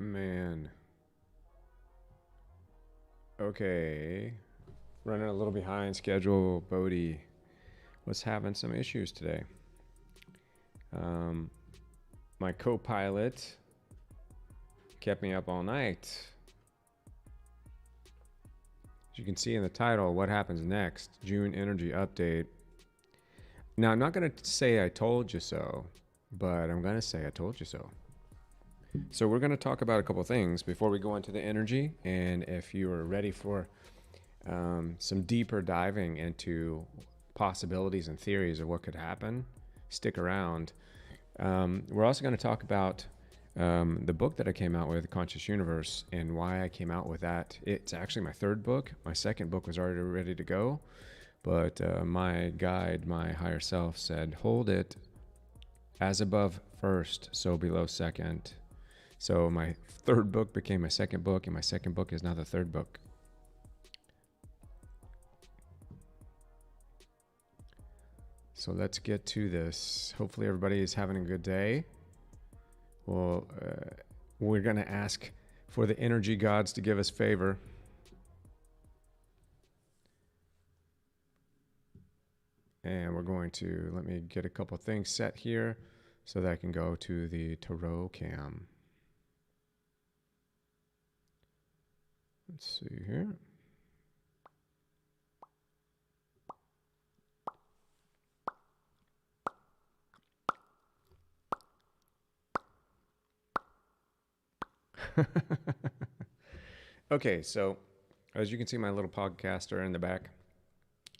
Man. Okay. Running a little behind schedule, Bodhi was having some issues today. My co-pilot kept me up all night. As you can see in the title, what happens next? June energy update. Now, I'm not going to say I told you so, but I'm going to say I told you so. So we're going to talk about a couple things before we go into the energy. And if you are ready for some deeper diving into possibilities and theories of what could happen, stick around. We're also going to talk about the book that I came out with, Conscious Universe, and why I came out with that. It's actually my third book. My second book was already ready to go, but my guide, my higher self, said, hold it as above first, so below second. So my third book became my second book, and my second book is now the third book. So let's get to this. Hopefully everybody is having a good day. Well, we're going to ask for the energy gods to give us favor. And we're going to, let me get a couple things set here so that I can go to the tarot cam. Let's see here. Okay, so as you can see, my little podcaster in the back.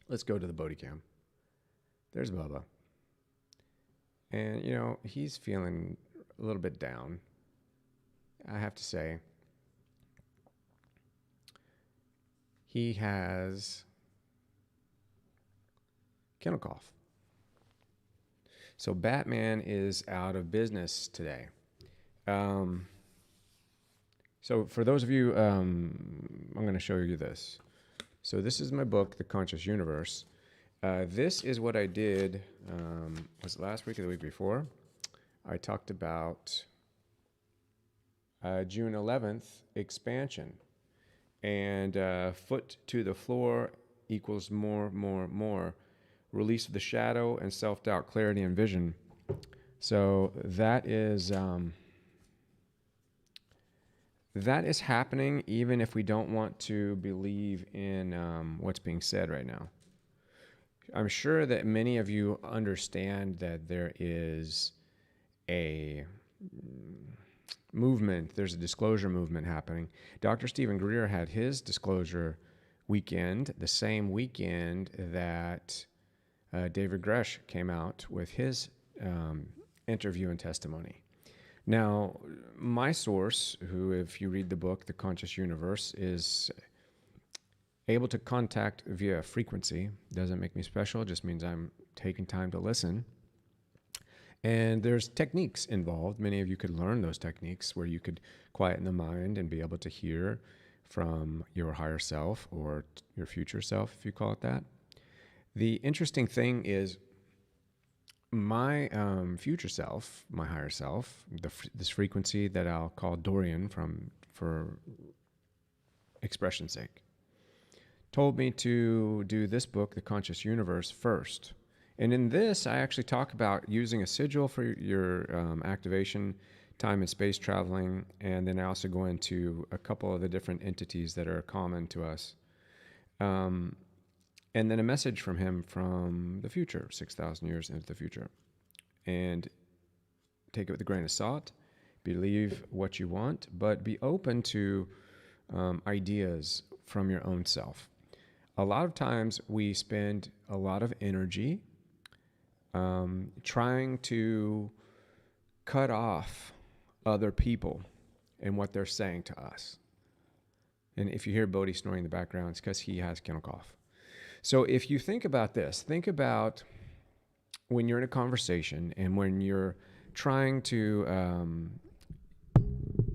Let's go to the Bodhi cam. There's Bubba. And, you know, he's feeling a little bit down, I have to say. He has kennel cough. So Batman is out of business today. So for those of you, I'm going to show you this. So this is my book, The Conscious Universe. This is what I did, was it last week or the week before? I talked about June 11th, expansion. And foot to the floor equals more. Release of the shadow and self-doubt, clarity, and vision. So that is happening even if we don't want to believe in what's being said right now. I'm sure that many of you understand that there is a movement, there's a disclosure movement happening. Dr. Stephen Greer had his disclosure weekend, the same weekend that David Gresh came out with his interview and testimony. Now, my source, who, if you read the book, The Conscious Universe, is able to contact via frequency. Doesn't make me special, just means I'm taking time to listen. And there's techniques involved. Many of you could learn those techniques where you could quieten the mind and be able to hear from your higher self or your future self, if you call it that. The interesting thing is my future self, my higher self, this frequency that I'll call Dorian for expression's sake, told me to do this book, The Conscious Universe, first. And in this, I actually talk about using a sigil for your activation, time and space traveling, and then I also go into a couple of the different entities that are common to us. And then a message from him from the future, 6,000 years into the future. And take it with a grain of salt, believe what you want, but be open to ideas from your own self. A lot of times we spend a lot of energy trying to cut off other people and what they're saying to us. And if you hear Bodhi snoring in the background, it's because he has kennel cough. So if you think about this, think about when you're in a conversation and when you're trying to,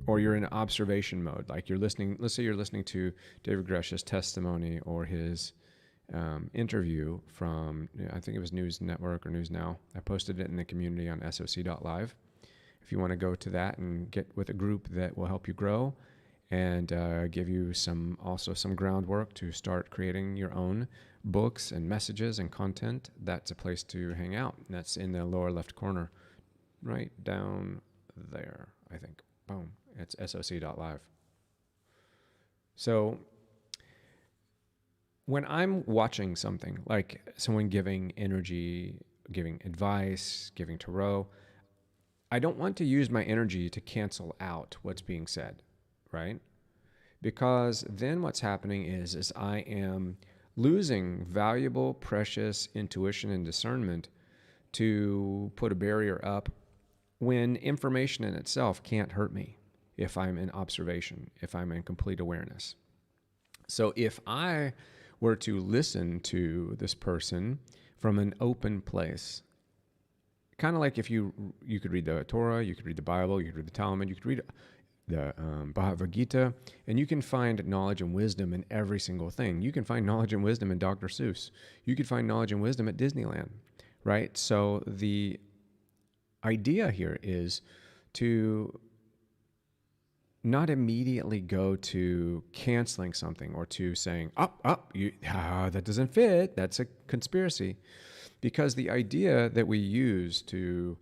or you're in observation mode, like you're listening, let's say you're listening to David Gresh's testimony or his interview from, I think it was News Network or News Now. I posted it in the community on soc.live. if you want to go to that and get with a group that will help you grow and give you some groundwork to start creating your own books and messages and content, that's a place to hang out. And that's in the lower left corner, right down there, I think. Boom. It's soc.live. So when I'm watching something like someone giving energy, giving advice, giving tarot, I don't want to use my energy to cancel out what's being said, right? Because then what's happening is I am losing valuable, precious intuition and discernment to put a barrier up when information in itself can't hurt me if I'm in observation, if I'm in complete awareness. So if I were to listen to this person from an open place, kind of like if you could read the Torah, you could read the Bible, you could read the Talmud, you could read the Bhagavad Gita, and you can find knowledge and wisdom in every single thing. You can find knowledge and wisdom in Dr. Seuss. You could find knowledge and wisdom at Disneyland, right? So the idea here is to not immediately go to canceling something or to saying, that doesn't fit, that's a conspiracy. Because the idea that we use to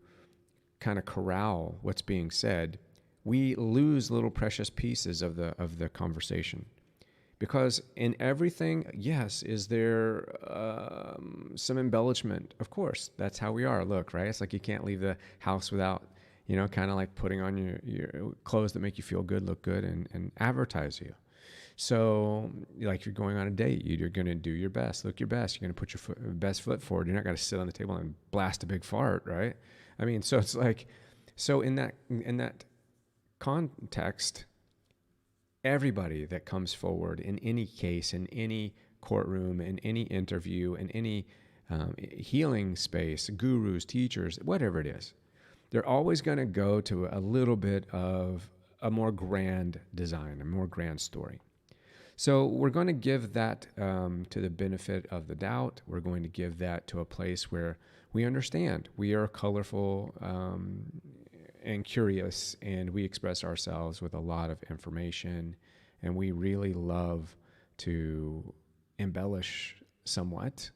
kind of corral what's being said, we lose little precious pieces of the conversation. Because in everything, yes, is there some embellishment? Of course, that's how we are. Look, right? It's like you can't leave the house without, kind of like putting on your clothes that make you feel good, look good, and advertise you. So like you're going on a date, you're going to do your best, look your best. You're going to put your best foot forward. You're not going to sit on the table and blast a big fart, right? I mean, so it's like, so in that context, everybody that comes forward in any case, in any courtroom, in any interview, in any healing space, gurus, teachers, whatever it is, they're always going to go to a little bit of a more grand design, a more grand story. So we're going to give that to the benefit of the doubt. We're going to give that to a place where we understand. We are colorful and curious, and we express ourselves with a lot of information, and we really love to embellish somewhat,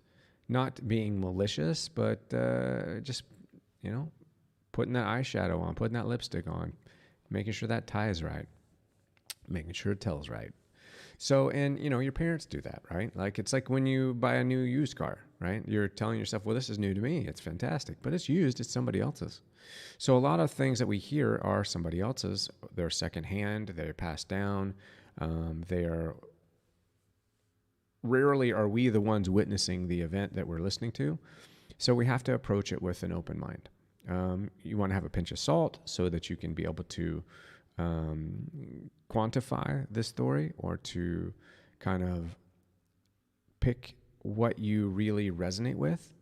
not being malicious, but just, putting that eyeshadow on, putting that lipstick on, making sure that tie is right, making sure it tells right. So, and your parents do that, right? Like, it's like when you buy a new used car, right? You're telling yourself, well, this is new to me. It's fantastic, but it's used. It's somebody else's. So a lot of things that we hear are somebody else's. They're secondhand. They're passed down. Rarely are we the ones witnessing the event that we're listening to. So we have to approach it with an open mind. You want to have a pinch of salt so that you can be able to quantify this story, or to kind of pick what you really resonate with.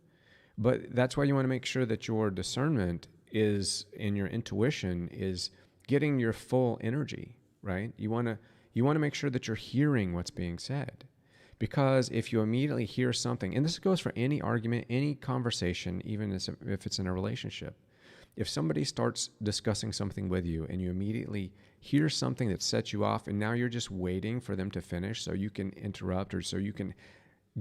But that's why you want to make sure that your discernment is, and your intuition is getting your full energy, right? You want to make sure that you're hearing what's being said. Because if you immediately hear something, and this goes for any argument, any conversation, even if it's in a relationship, if somebody starts discussing something with you and you immediately hear something that sets you off, and now you're just waiting for them to finish so you can interrupt, or so you can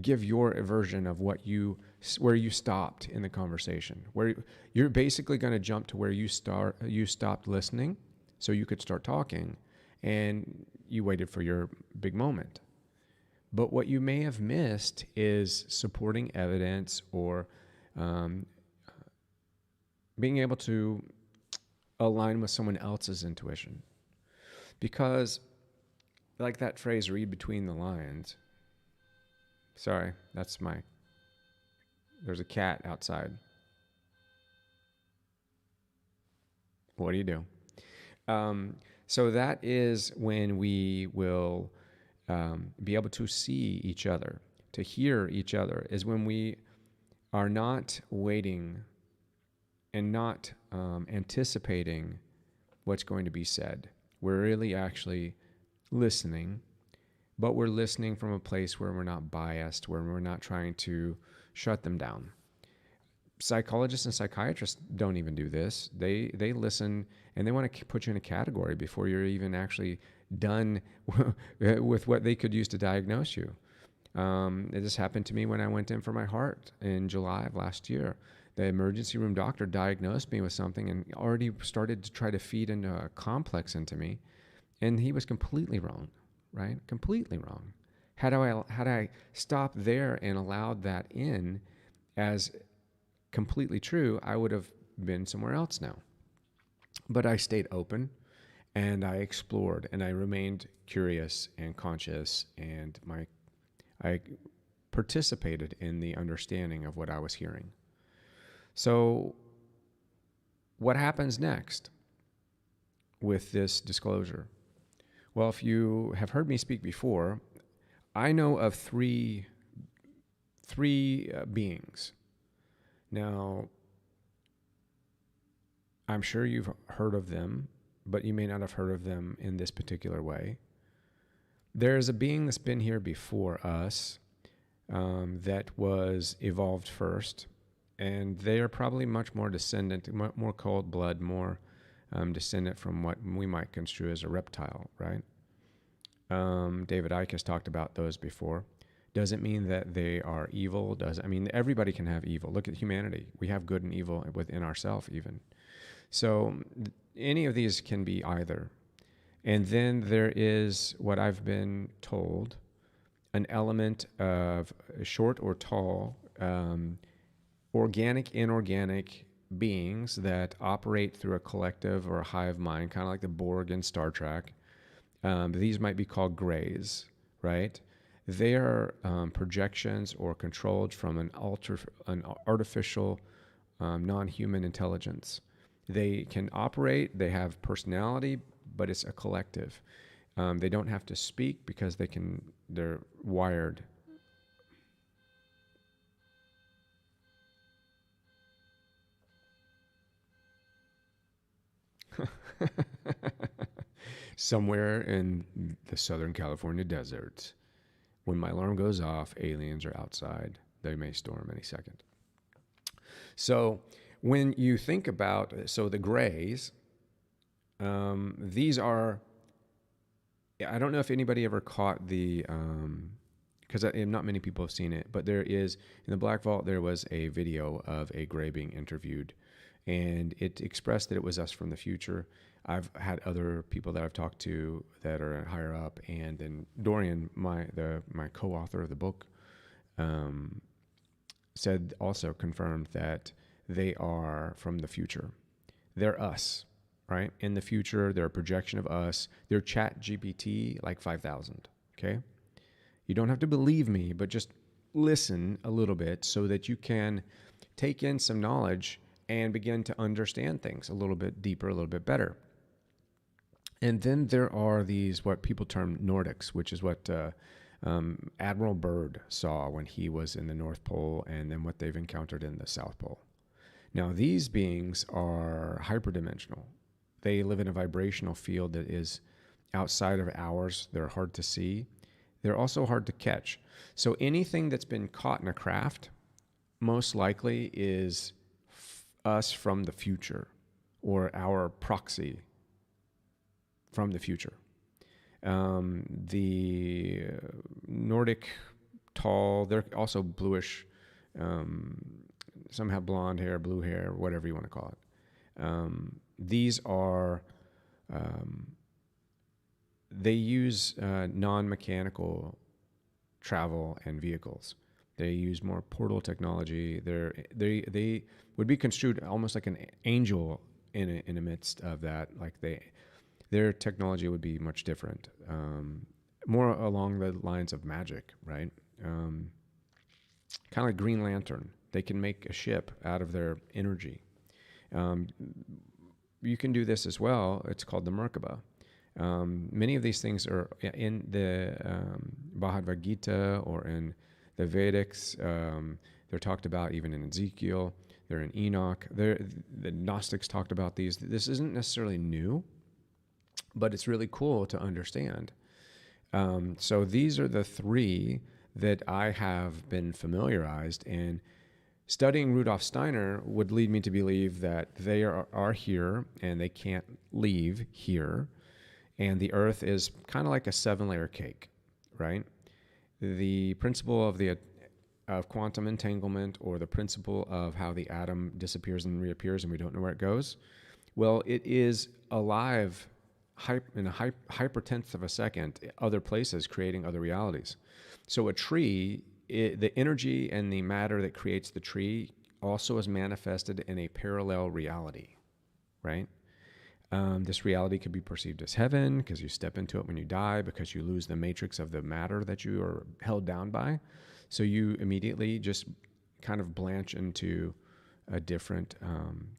give your version of where you stopped in the conversation, where you're basically going to jump to where you stopped listening so you could start talking, and you waited for your big moment. But what you may have missed is supporting evidence, or being able to align with someone else's intuition. Because, like that phrase, read between the lines. Sorry, there's a cat outside. What do you do? So that is when we will be able to see each other, to hear each other, is when we are not waiting and not anticipating what's going to be said. We're really actually listening, but we're listening from a place where we're not biased, where we're not trying to shut them down. Psychologists and psychiatrists don't even do this. They listen and they want to put you in a category before you're even actually done with what they could use to diagnose you. This happened to me when I went in for my heart in July of last year. The emergency room doctor diagnosed me with something and already started to try to feed into a complex into me, and he was completely wrong, right? Completely wrong. Had I stopped there and allowed that in as completely true, I would have been somewhere else now. But I stayed open and I explored and I remained curious and conscious, and I participated in the understanding of what I was hearing. So what happens next with this disclosure? Well, if you have heard me speak before, I know of three beings. Now, I'm sure you've heard of them, but you may not have heard of them in this particular way. There's a being that's been here before us that was evolved first, and they are probably much more descendant, more cold blood, more descendant from what we might construe as a reptile, right? David Icke has talked about those before. Doesn't mean that they are evil. Everybody can have evil. Look at humanity. We have good and evil within ourselves even. So any of these can be either. And then there is what I've been told, an element of short or tall, organic, inorganic beings that operate through a collective or a hive mind, kind of like the Borg in Star Trek. These might be called grays, right? They are projections or controlled from an artificial, non-human intelligence. They can operate, they have personality, but it's a collective. They don't have to speak because they're wired. Somewhere in the Southern California desert, when my alarm goes off, aliens are outside. They may storm any second. So when you think about, the grays, these are, I don't know if anybody ever caught because not many people have seen it, but there is, in the Black Vault, there was a video of a gray being interviewed, and it expressed that it was us from the future. I've had other people that I've talked to that are higher up, and then Dorian, my co-author of the book, confirmed that they are from the future. They're us, right? In the future, they're a projection of us. They're Chat GPT like 5,000, okay? You don't have to believe me, but just listen a little bit so that you can take in some knowledge and begin to understand things a little bit deeper, a little bit better. And then there are these, what people term Nordics, which is what Admiral Byrd saw when he was in the North Pole, and then what they've encountered in the South Pole. Now, these beings are hyperdimensional. They live in a vibrational field that is outside of ours. They're hard to see. They're also hard to catch. So anything that's been caught in a craft most likely is us from the future, or our proxy from the future. The Nordic tall, they're also bluish. Some have blonde hair, blue hair, whatever you want to call it. These are, they use non-mechanical travel and vehicles. They use more portal technology. They would be construed almost like an angel in the midst of that. Their technology would be much different, more along the lines of magic, right? Kind of like Green Lantern. They can make a ship out of their energy. You can do this as well. It's called the Merkaba. Many of these things are in the Bhagavad Gita or in the Vedics. They're talked about even in Ezekiel. They're in Enoch. The Gnostics talked about these. This isn't necessarily new, but it's really cool to understand. So these are the three that I have been familiarized, and Studying Rudolf Steiner would lead me to believe that they are here and they can't leave here. And the earth is kind of like a 7-layer cake, right? The principle of quantum entanglement, or the principle of how the atom disappears and reappears and we don't know where it goes, well, it is alive in a hyper-tenth of a second, other places, creating other realities. So a tree, the energy and the matter that creates the tree also is manifested in a parallel reality, right? This reality could be perceived as heaven because you step into it when you die, because you lose the matrix of the matter that you are held down by. So you immediately just kind of blanch into a different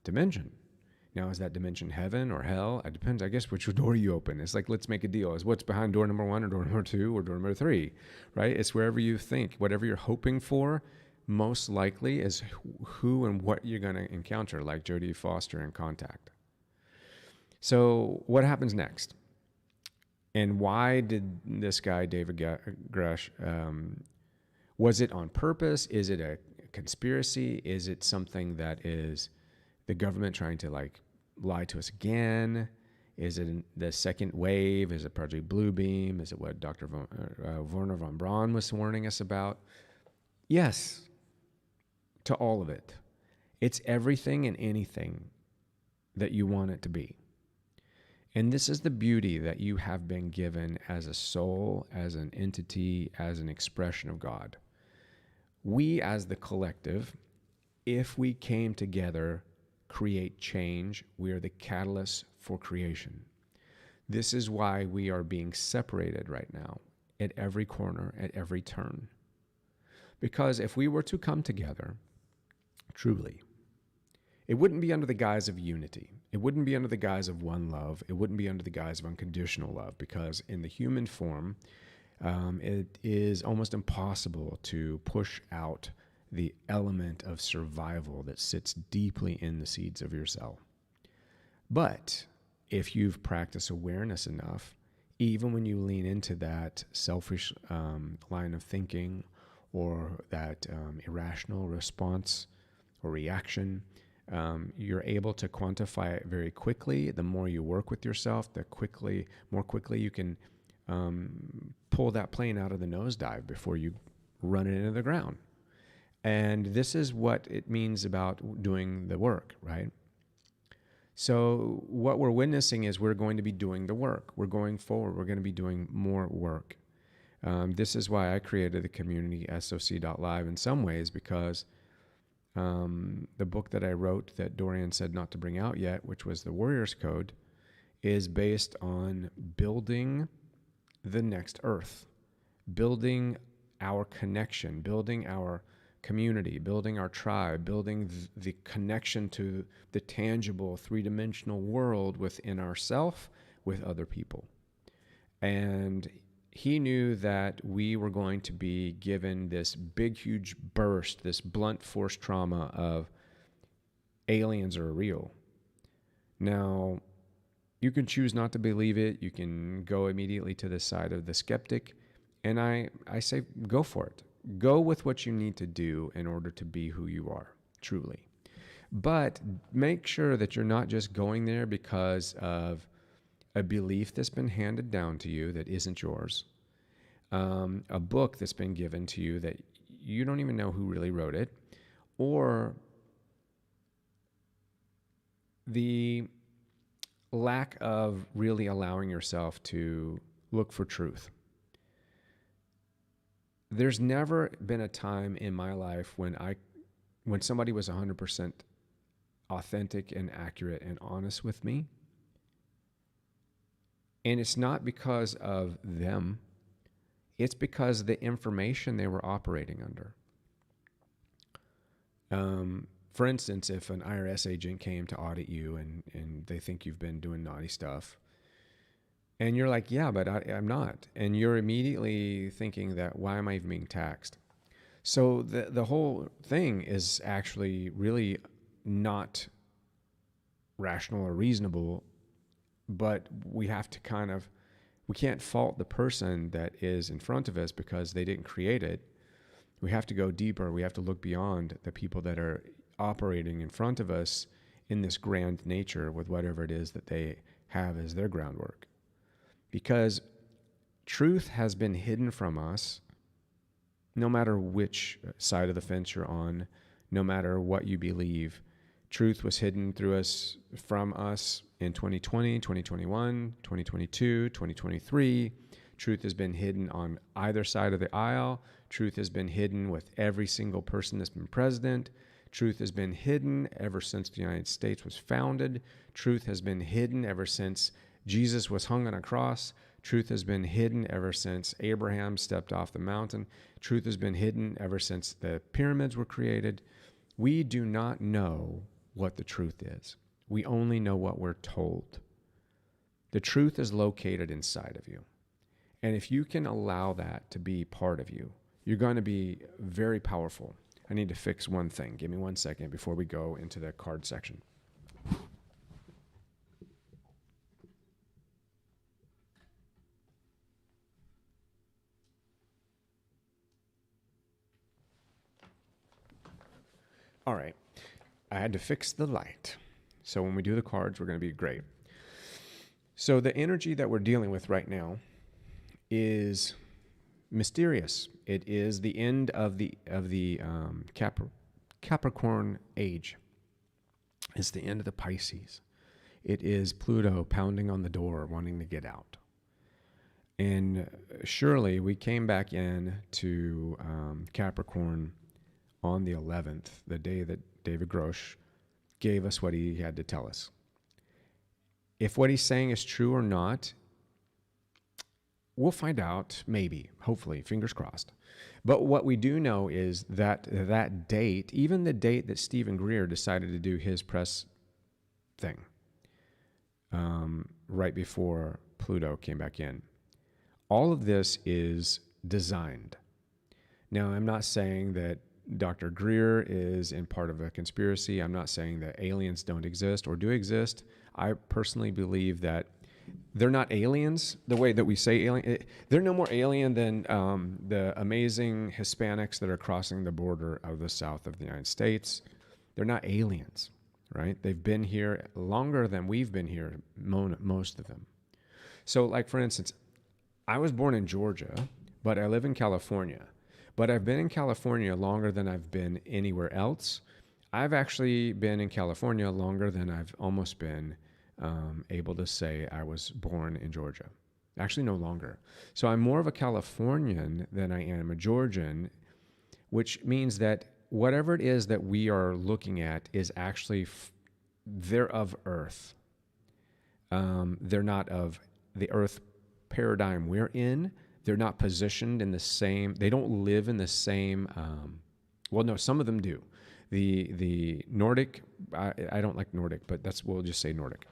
dimension. Now, is that dimension heaven or hell? It depends, I guess, which door you open. It's like, let's make a deal. Is what's behind door number 1 or door number 2 or door number 3, right? It's wherever you think, whatever you're hoping for, most likely is who and what you're going to encounter, like Jodie Foster in Contact. So what happens next? And why did this guy, David Grush, was it on purpose? Is it a conspiracy? Is it something that is the government trying to like lie to us again? Is it the second wave? Is it Project Bluebeam? Is it what Dr. Werner von Braun was warning us about? Yes, to all of it. It's everything and anything that you want it to be. And this is the beauty that you have been given as a soul, as an entity, as an expression of God. We as the collective, if we came together, create change. We are the catalyst for creation. This is why we are being separated right now at every corner, at every turn. Because if we were to come together, truly, it wouldn't be under the guise of unity. It wouldn't be under the guise of one love. It wouldn't be under the guise of unconditional love, because in the human form, it is almost impossible to push out the element of survival that sits deeply in the seeds of your cell. But if you've practiced awareness enough, even when you lean into that selfish line of thinking, or that irrational response or reaction, you're able to quantify it very quickly. The more you work with yourself, the more quickly you can pull that plane out of the nosedive before you run it into the ground. And this is what it means about doing the work, right? So what we're witnessing is we're going to be doing the work. We're going forward. We're going to be doing more work. This is why I created the community SOC.live in some ways, because the book that I wrote that Dorian said not to bring out yet, which was the Warriors Code, is based on building the next Earth, building our connection, building our community, building our tribe, building the connection to the tangible three-dimensional world within ourself with other people. And he knew that we were going to be given this big, huge burst, this blunt force trauma of aliens are real. Now, you can choose not to believe it. You can go immediately to the side of the skeptic. And I say, go for it. Go with what you need to do in order to be who you are, truly. But make sure that you're not just going there because of a belief that's been handed down to you that isn't yours, a book that's been given to you that you don't even know who really wrote it, or the lack of really allowing yourself to look for truth. There's never been a time in my life when somebody was 100% authentic and accurate and honest with me. And it's not because of them. It's because of the information they were operating under. For instance, if an IRS agent came to audit you and they think you've been doing naughty stuff, and you're like, yeah, but I'm not. And you're immediately thinking that, why am I even being taxed? So the whole thing is actually really not rational or reasonable, but we have to we can't fault the person that is in front of us because they didn't create it. We have to go deeper. We have to look beyond the people that are operating in front of us in this grand nature with whatever it is that they have as their groundwork. Because truth has been hidden from us, no matter which side of the fence you're on, no matter what you believe. Truth was hidden from us in 2020, 2021, 2022, 2023. Truth has been hidden on either side of the aisle. Truth has been hidden with every single person that's been president. Truth has been hidden ever since the United States was founded. Truth has been hidden ever since Jesus was hung on a cross. Truth has been hidden ever since Abraham stepped off the mountain. Truth has been hidden ever since the pyramids were created. We do not know what the truth is. We only know what we're told. The truth is located inside of you. And if you can allow that to be part of you, you're going to be very powerful. I need to fix one thing. Give me 1 second before we go into the card section. All right. I had to fix the light. So when we do the cards, we're going to be great. So the energy that we're dealing with right now is mysterious. It is the end of the Capricorn age. It's the end of the Pisces. It is Pluto pounding on the door, wanting to get out. And surely we came back in to Capricorn on the 11th, the day that David Grosh gave us what he had to tell us. If what he's saying is true or not, we'll find out, maybe, hopefully, fingers crossed. But what we do know is that that date, even the date that Stephen Greer decided to do his press thing, right before Pluto came back in, all of this is designed. Now, I'm not saying that Dr. Greer is in part of a conspiracy. I'm not saying that aliens don't exist or do exist. I personally believe that they're not aliens the way that we say alien. They're no more alien than the amazing Hispanics that are crossing the border of the south of the United States. They're not aliens, right? They've been here longer than we've been here, most of them. So, like, for instance, I was born in Georgia, but I live in California. But I've been in California longer than I've been anywhere else. I've actually been in California longer than I've almost been able to say I was born in Georgia. Actually, no longer. So I'm more of a Californian than I am a Georgian, which means that whatever it is that we are looking at is actually, they're of Earth. They're not of the Earth paradigm we're in. They're not positioned in the same, they don't live in the same, well, no, some of them do. The Nordic, I don't like Nordic, but we'll just say Nordic.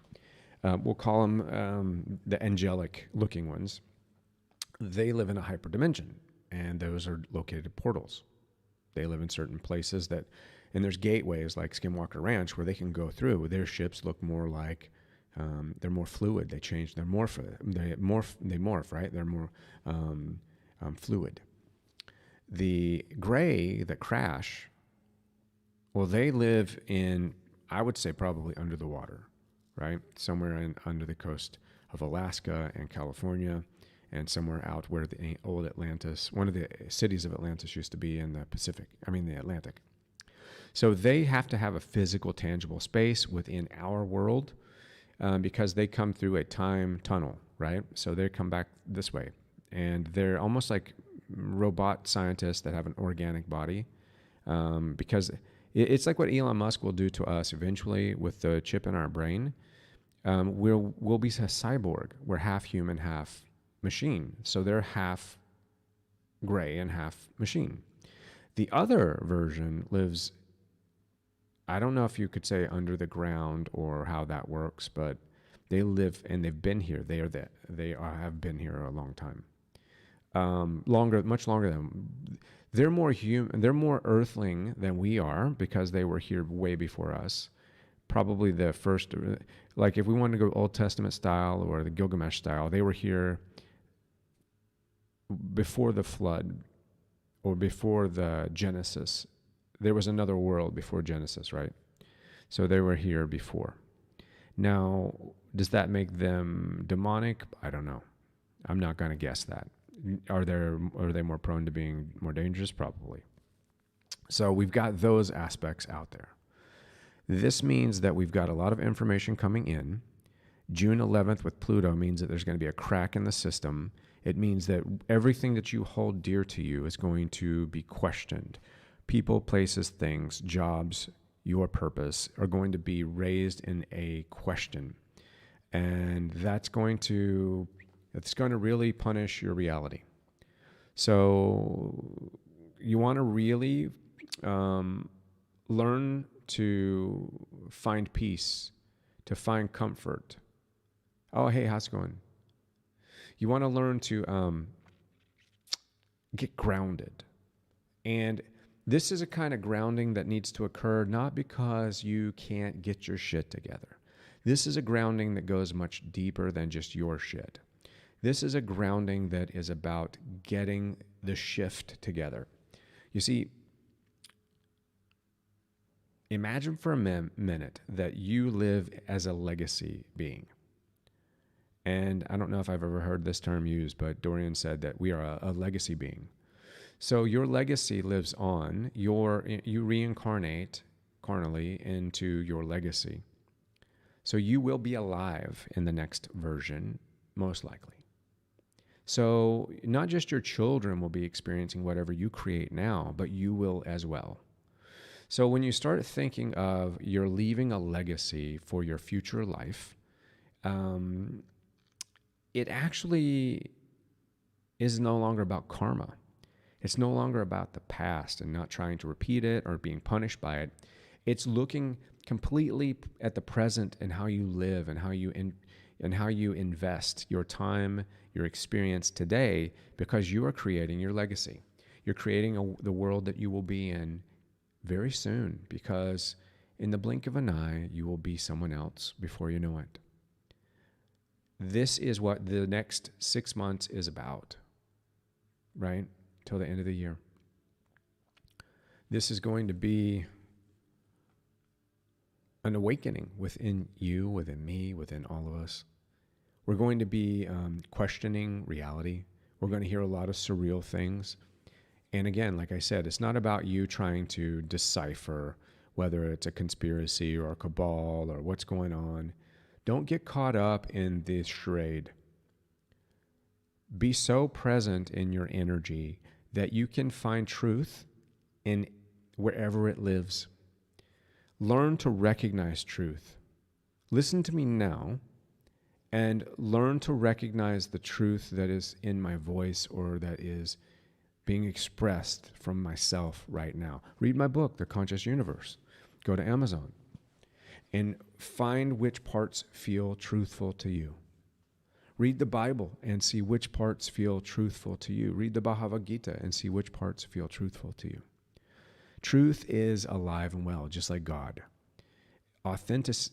We'll call them the angelic looking ones. They live in a hyperdimension, and those are located at portals. They live in certain places and there's gateways like Skinwalker Ranch where they can go through. Their ships look more like, they're more fluid. They change. They morph. Right? They're more fluid. The gray that crash, well, they live in, I would say, probably under the water, right? Somewhere under the coast of Alaska and California, and somewhere out where the old Atlantis, one of the cities of Atlantis used to be in the the Atlantic. So they have to have a physical, tangible space within our world. Because they come through a time tunnel, right? So they come back this way. And they're almost like robot scientists that have an organic body. Because it's like what Elon Musk will do to us eventually with the chip in our brain. We'll be a cyborg. We're half human, half machine. So they're half gray and half machine. The other version lives, I don't know if you could say under the ground or how that works, but they live and they've been here. Have been here a long time, much longer than. They're more human. They're more earthling than we are because they were here way before us. Probably the first, like if we wanted to go Old Testament style or the Gilgamesh style, they were here before the flood, or before the Genesis. There was another world before Genesis, right? So they were here before. Now, does that make them demonic? I don't know. I'm not going to guess that. Are they more prone to being more dangerous? Probably. So we've got those aspects out there. This means that we've got a lot of information coming in. June 11th with Pluto means that there's going to be a crack in the system. It means that everything that you hold dear to you is going to be questioned. People, places, things, jobs, your purpose are going to be raised in a question. And that's going to really punish your reality. So you want to really learn to find peace, to find comfort. Oh, hey, how's it going? You want to learn to get grounded. And this is a kind of grounding that needs to occur not because you can't get your shit together. This is a grounding that goes much deeper than just your shit. This is a grounding that is about getting the shift together. You see, imagine for a minute that you live as a legacy being. And I don't know if I've ever heard this term used, but Dorian said that we are a legacy being. So your legacy lives on. You reincarnate carnally into your legacy. So you will be alive in the next version, most likely. So not just your children will be experiencing whatever you create now, but you will as well. So when you start thinking of you're leaving a legacy for your future life, it actually is no longer about karma. It's no longer about the past and not trying to repeat it or being punished by it. It's looking completely at the present and how you live and how you invest your time, your experience today, because you are creating your legacy. You're creating the world that you will be in very soon, because in the blink of an eye, you will be someone else before you know it. This is what the next 6 months is about, right? Till the end of the year. This is going to be an awakening within you, within me, within all of us. We're going to be questioning reality. We're going to hear a lot of surreal things. And again, like I said, it's not about you trying to decipher whether it's a conspiracy or a cabal or what's going on. Don't get caught up in this charade. Be so present in your energy that you can find truth in wherever it lives. Learn to recognize truth. Listen to me now and learn to recognize the truth that is in my voice or that is being expressed from myself right now. Read my book, The Conscious Universe. Go to Amazon and find which parts feel truthful to you. Read the Bible and see which parts feel truthful to you. Read the Bhagavad Gita and see which parts feel truthful to you. Truth is alive and well, just like God. Authentic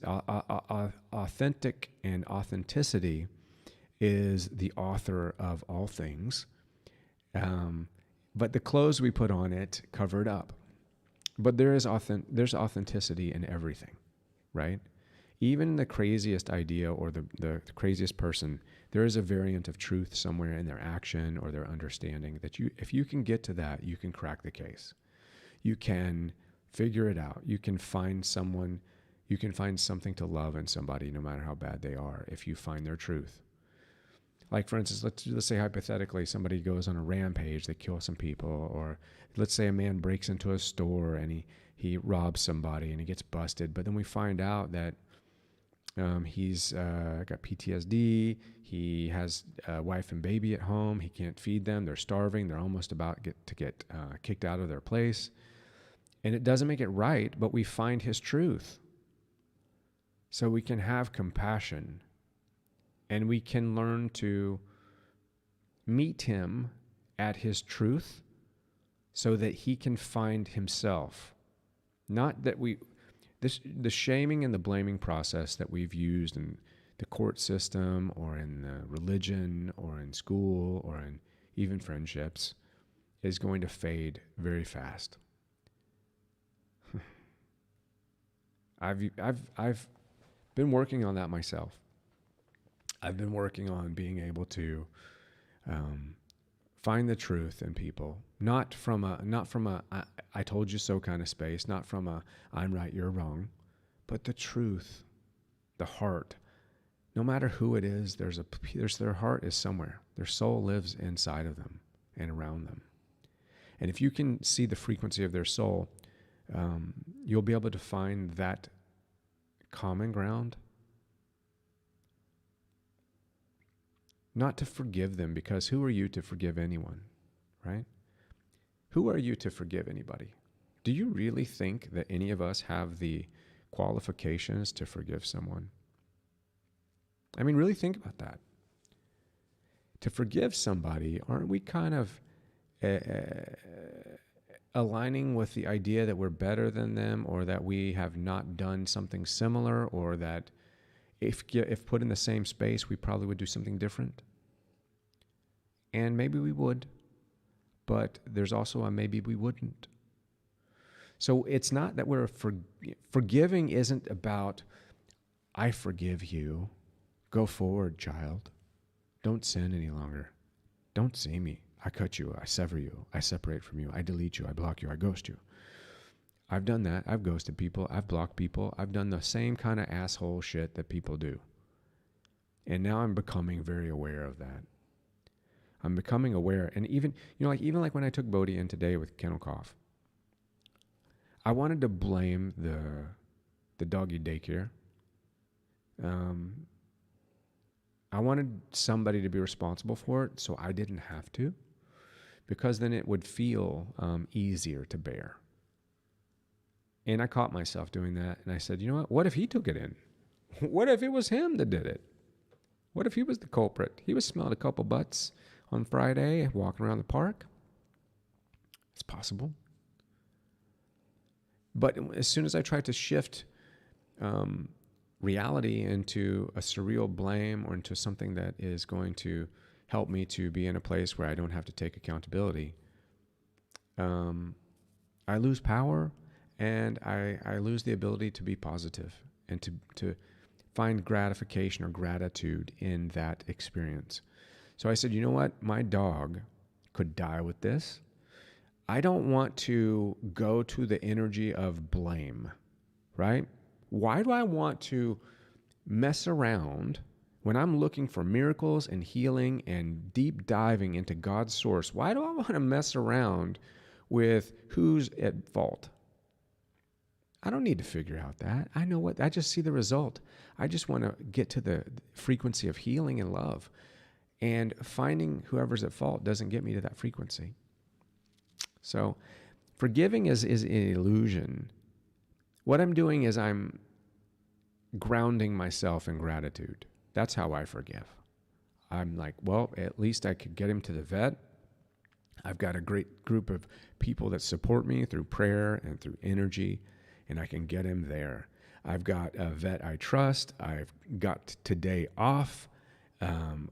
and authenticity is the author of all things. But the clothes we put on it cover it up. But there's authenticity in everything, right? Even the craziest idea or the craziest person, there is a variant of truth somewhere in their action or their understanding that if you can get to that, you can crack the case. You can figure it out. You can find something to love in somebody no matter how bad they are if you find their truth. Like, for instance, let's say hypothetically somebody goes on a rampage, they kill some people, or let's say a man breaks into a store and he robs somebody and he gets busted, but then we find out that he's got PTSD, he has a wife and baby at home, he can't feed them, they're starving, they're almost about to get kicked out of their place. And it doesn't make it right, but we find his truth. So we can have compassion and we can learn to meet him at his truth so that he can find himself. Not that the shaming and the blaming process that we've used in the court system or in religion or in school or in even friendships is going to fade very fast. I've been working on that myself. I've been working on being able to find the truth in people, not from a I told you so kind of space, not from a I'm right, you're wrong, but the truth, the heart. No matter who it is, there's their heart is somewhere. Their soul lives inside of them and around them. And if you can see the frequency of their soul, you'll be able to find that common ground. Not to forgive them, because who are you to forgive anyone, right? Who are you to forgive anybody? Do you really think that any of us have the qualifications to forgive someone? I mean, really think about that. To forgive somebody, aren't we kind of aligning with the idea that we're better than them, or that we have not done something similar, or that if put in the same space, we probably would do something different? And maybe we would, but there's also a maybe we wouldn't. So it's not that we're forgiving isn't about, I forgive you. Go forward, child. Don't sin any longer. Don't see me. I cut you. I sever you. I separate from you. I delete you. I block you. I ghost you. I've done that. I've ghosted people. I've blocked people. I've done the same kind of asshole shit that people do. And now I'm becoming very aware of that. I'm becoming aware. And even like when I took Bodhi in today with kennel cough, I wanted to blame the doggy daycare. I wanted somebody to be responsible for it, so I didn't have to, because then it would feel easier to bear. And I caught myself doing that, and I said, you know what if he took it in? What if it was him that did it? What if he was the culprit? He was smelling a couple butts on Friday, walking around the park. It's possible. But as soon as I tried to shift reality into a surreal blame, or into something that is going to help me to be in a place where I don't have to take accountability, I lose power, and I lose the ability to be positive and to find gratification or gratitude in that experience. So I said, you know what? My dog could die with this. I don't want to go to the energy of blame, right? Why do I want to mess around when I'm looking for miracles and healing and deep diving into God's source? Why do I want to mess around with who's at fault? I don't need to figure out that. I know what, I just see the result. I just want to get to the frequency of healing and love. And finding whoever's at fault doesn't get me to that frequency. So forgiving is an illusion. What I'm doing is I'm grounding myself in gratitude. That's how I forgive. I'm like, well, at least I could get him to the vet. I've got a great group of people that support me through prayer and through energy, and I can get him there. I've got a vet I trust. I've got today off.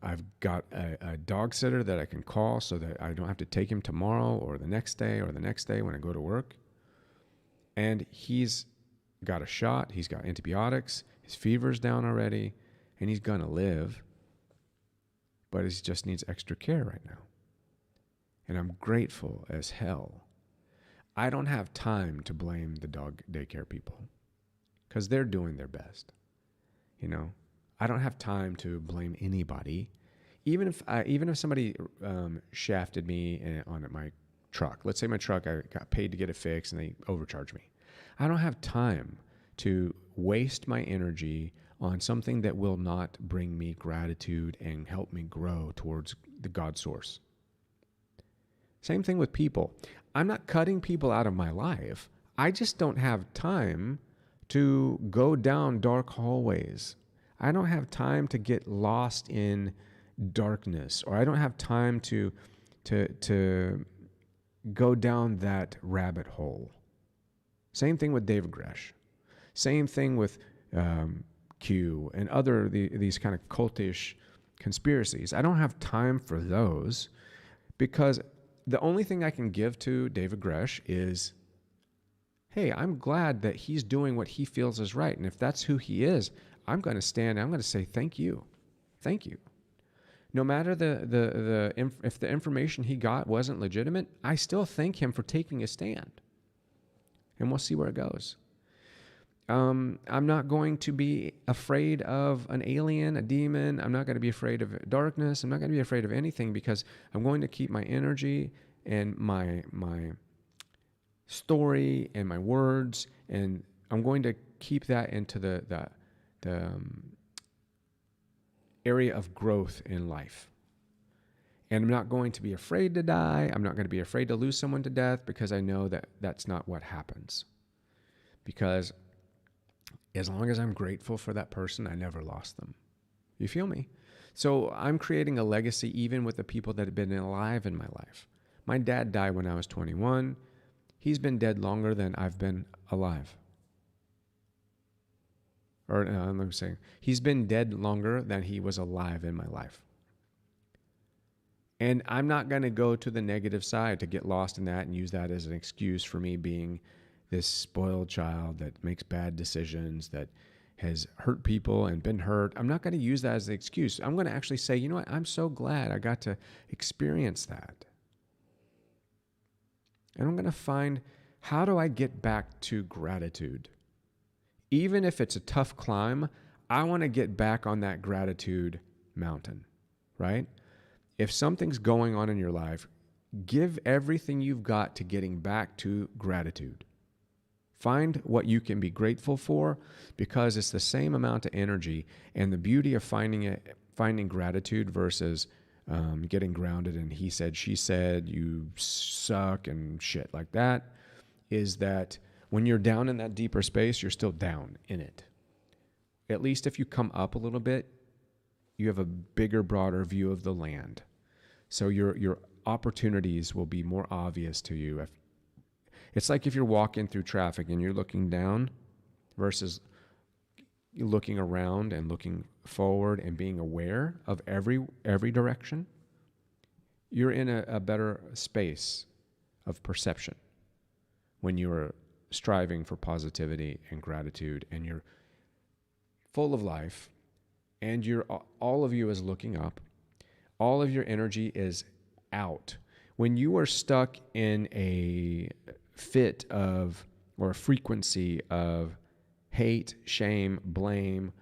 I've got a dog sitter that I can call so that I don't have to take him tomorrow or the next day when I go to work. And he's got a shot. He's got antibiotics. His fever's down already, and he's going to live. But he just needs extra care right now. And I'm grateful as hell. I don't have time to blame the dog daycare people because they're doing their best. You know, I don't have time to blame anybody. Even if somebody shafted me on my truck. Let's say my truck, I got paid to get it fixed and they overcharged me. I don't have time to waste my energy on something that will not bring me gratitude and help me grow towards the God source. Same thing with people. I'm not cutting people out of my life. I just don't have time to go down dark hallways. I don't have time to get lost in darkness, or I don't have time to go down that rabbit hole. Same thing with David Gresh. Same thing with Q and other these kind of cultish conspiracies. I don't have time for those because the only thing I can give to David Gresh is, hey, I'm glad that he's doing what he feels is right. And if that's who he is, I'm going to stand. I'm going to say, thank you. Thank you. No matter if the information he got wasn't legitimate, I still thank him for taking a stand. And we'll see where it goes. I'm not going to be afraid of an alien, a demon. I'm not going to be afraid of darkness. I'm not going to be afraid of anything, because I'm going to keep my energy and my story and my words, and I'm going to keep that into the area of growth in life. And I'm not going to be afraid to die. I'm not going to be afraid to lose someone to death, because I know that that's not what happens. Because as long as I'm grateful for that person, I never lost them. You feel me? So I'm creating a legacy even with the people that have been alive in my life. My dad died when I was 21. He's been dead longer than I've been alive. Or I'm saying, he's been dead longer than he was alive in my life. And I'm not going to go to the negative side to get lost in that and use that as an excuse for me being this spoiled child that makes bad decisions, that has hurt people and been hurt. I'm not going to use that as an excuse. I'm going to actually say, you know what? I'm so glad I got to experience that. And I'm going to find, how do I get back to gratitude? Even if it's a tough climb, I want to get back on that gratitude mountain, right? If something's going on in your life, give everything you've got to getting back to gratitude. Find what you can be grateful for, because it's the same amount of energy. And the beauty of finding gratitude versus getting grounded in he said, she said, you suck and shit like that, is that when you're down in that deeper space, you're still down in it. At least if you come up a little bit, you have a bigger, broader view of the land. So your opportunities will be more obvious to you. It's like if you're walking through traffic and you're looking down versus looking around and looking forward and being aware of every direction, you're in a better space of perception when you're striving for positivity and gratitude, and you're full of life, and all of you is looking up. All of your energy is out. When you are stuck in a fit of, or a frequency of hate, shame, blame,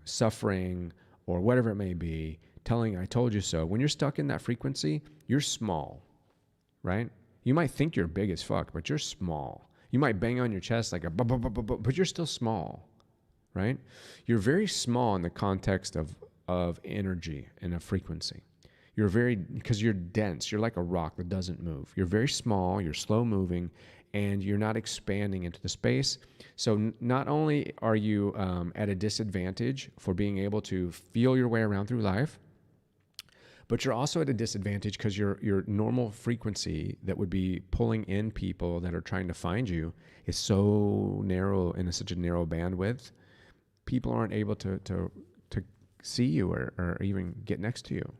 suffering, or whatever it may be, telling I told you so, when you're stuck in that frequency, you're small, right? You might think you're big as fuck, but you're small. You might bang on your chest like but you're still small, right? You're very small in the context of energy and of frequency. Because you're dense. You're like a rock that doesn't move. You're very small, you're slow moving, and you're not expanding into the space. So not only are you at a disadvantage for being able to feel your way around through life, but you're also at a disadvantage because your normal frequency that would be pulling in people that are trying to find you is so narrow, in such a narrow bandwidth. People aren't able to see you or even get next to you.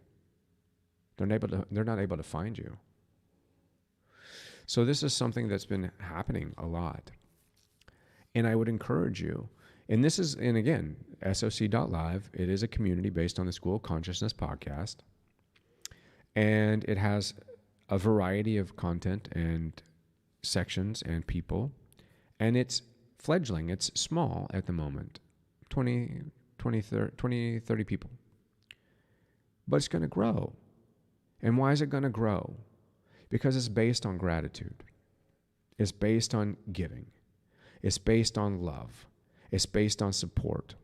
They're not able to find you. So this is something that's been happening a lot. And I would encourage you, and again, SOC.live, it is a community based on the School of Consciousness podcast. And it has a variety of content and sections and people. And it's fledgling. It's small at the moment. 20, 30 people. But it's going to grow. And why is it going to grow? Because it's based on gratitude. It's based on giving. It's based on love. It's based on support.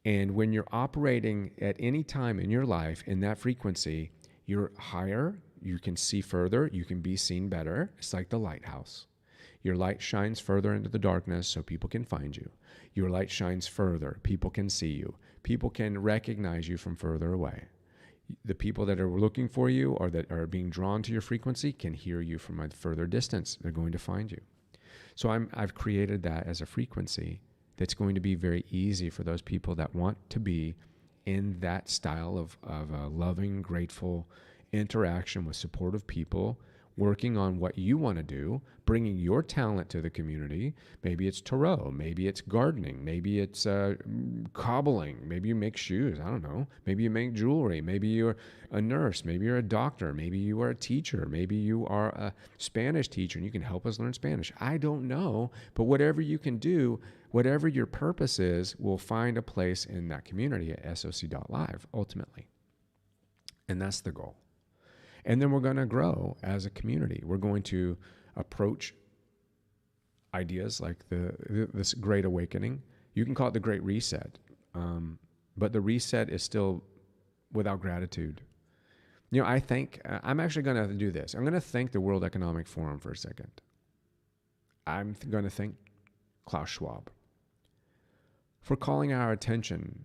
And when you're operating at any time in your life in that frequency, you're higher, you can see further, you can be seen better. It's like the lighthouse. Your light shines further into the darkness so people can find you. Your light shines further, people can see you. People can recognize you from further away. The people that are looking for you or that are being drawn to your frequency can hear you from a further distance. They're going to find you. So I've created that as a frequency that's going to be very easy for those people that want to be in that style of a loving, grateful interaction with supportive people working on what you want to do, bringing your talent to the community. Maybe it's tarot, maybe it's gardening, maybe it's cobbling, maybe you make shoes, I don't know. Maybe you make jewelry, maybe you're a nurse, maybe you're a doctor, maybe you are a teacher, maybe you are a Spanish teacher and you can help us learn Spanish. I don't know, but whatever you can do, whatever your purpose is, will find a place in that community at soc.live ultimately. And that's the goal. And then we're going to grow as a community. We're going to approach ideas like this Great Awakening. You can call it the Great Reset, but the reset is still without gratitude. You know, I'm actually going to do this. I'm going to thank the World Economic Forum for a second. I'm going to thank Klaus Schwab for calling our attention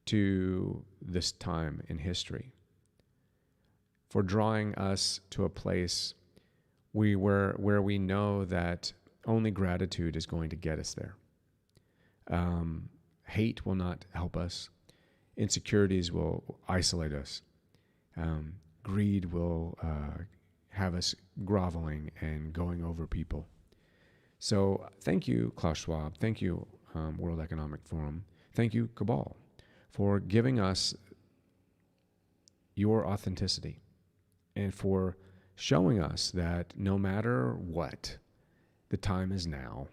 to this time in history, for drawing us to a place where we know that only gratitude is going to get us there. Hate will not help us. Insecurities will isolate us. Greed will have us groveling and going over people. So thank you, Klaus Schwab. Thank you, World Economic Forum. Thank you, Cabal, for giving us your authenticity, and for showing us that no matter what, the time is now.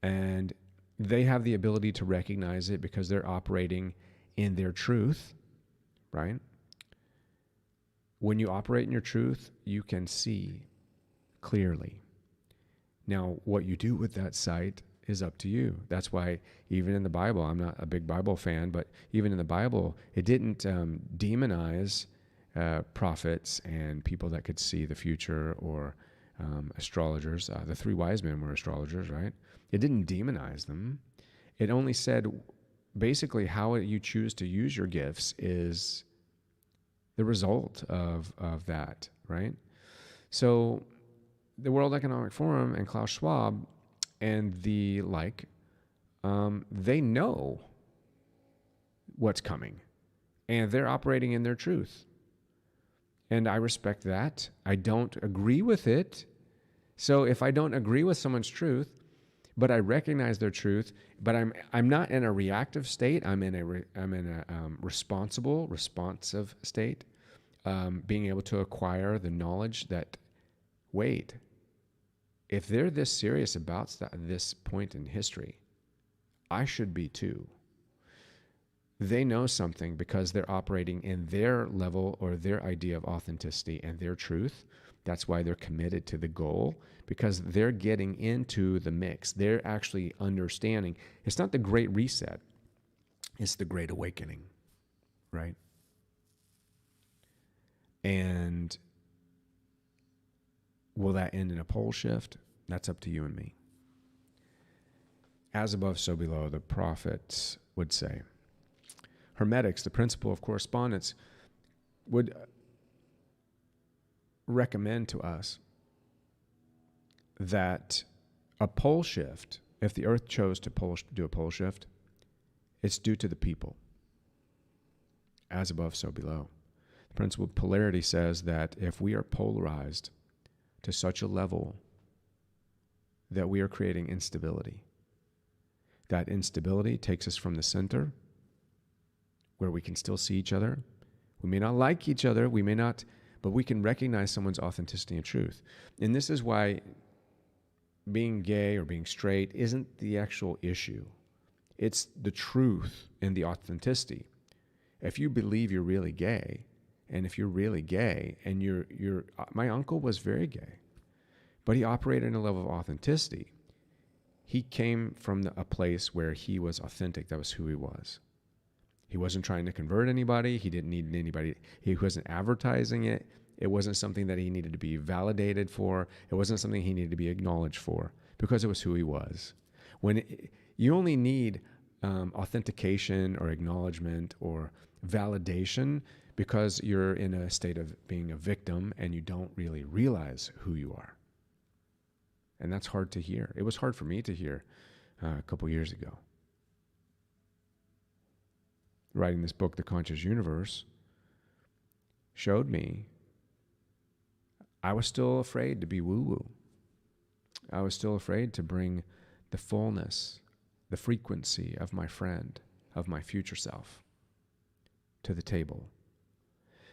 And they have the ability to recognize it because they're operating in their truth, right? When you operate in your truth, you can see clearly. Now, what you do with that sight is up to you. That's why even in the Bible, I'm not a big Bible fan, but even in the Bible, it didn't demonize prophets and people that could see the future, or astrologers. The three wise men were astrologers, right? It didn't demonize them. It only said basically how you choose to use your gifts is the result of that, right? So the World Economic Forum and Klaus Schwab and the like, they know what's coming, and they're operating in their truth. And I respect that. I don't agree with it. So if I don't agree with someone's truth, but I recognize their truth, but I'm not in a reactive state. I'm in a responsive state, being able to acquire the knowledge that, wait, if they're this serious about this point in history, I should be too. They know something because they're operating in their level or their idea of authenticity and their truth. That's why they're committed to the goal, because they're getting into the mix. They're actually understanding. It's not the Great Reset. It's the Great Awakening, right? And will that end in a pole shift? That's up to you and me. As above, so below, the prophets would say. Hermetics, the principle of correspondence, would recommend to us that a pole shift, if the earth chose to do a pole shift, it's due to the people. As above, so below. The principle of polarity says that if we are polarized to such a level that we are creating instability, that instability takes us from the center, where we can still see each other. We may not like each other, but we can recognize someone's authenticity and truth. And this is why being gay or being straight isn't the actual issue. It's the truth and the authenticity. If you believe you're really gay, and if you're really gay, and my uncle was very gay, but he operated in a level of authenticity. He came from a place where he was authentic. That was who he was. He wasn't trying to convert anybody. He didn't need anybody. He wasn't advertising it. It wasn't something that he needed to be validated for. It wasn't something he needed to be acknowledged for, because it was who he was. You only need authentication or acknowledgement or validation because you're in a state of being a victim and you don't really realize who you are. And that's hard to hear. It was hard for me to hear a couple years ago. Writing this book, The Conscious Universe, showed me I was still afraid to be woo-woo. I was still afraid to bring the fullness, the frequency of my friend, of my future self, to the table,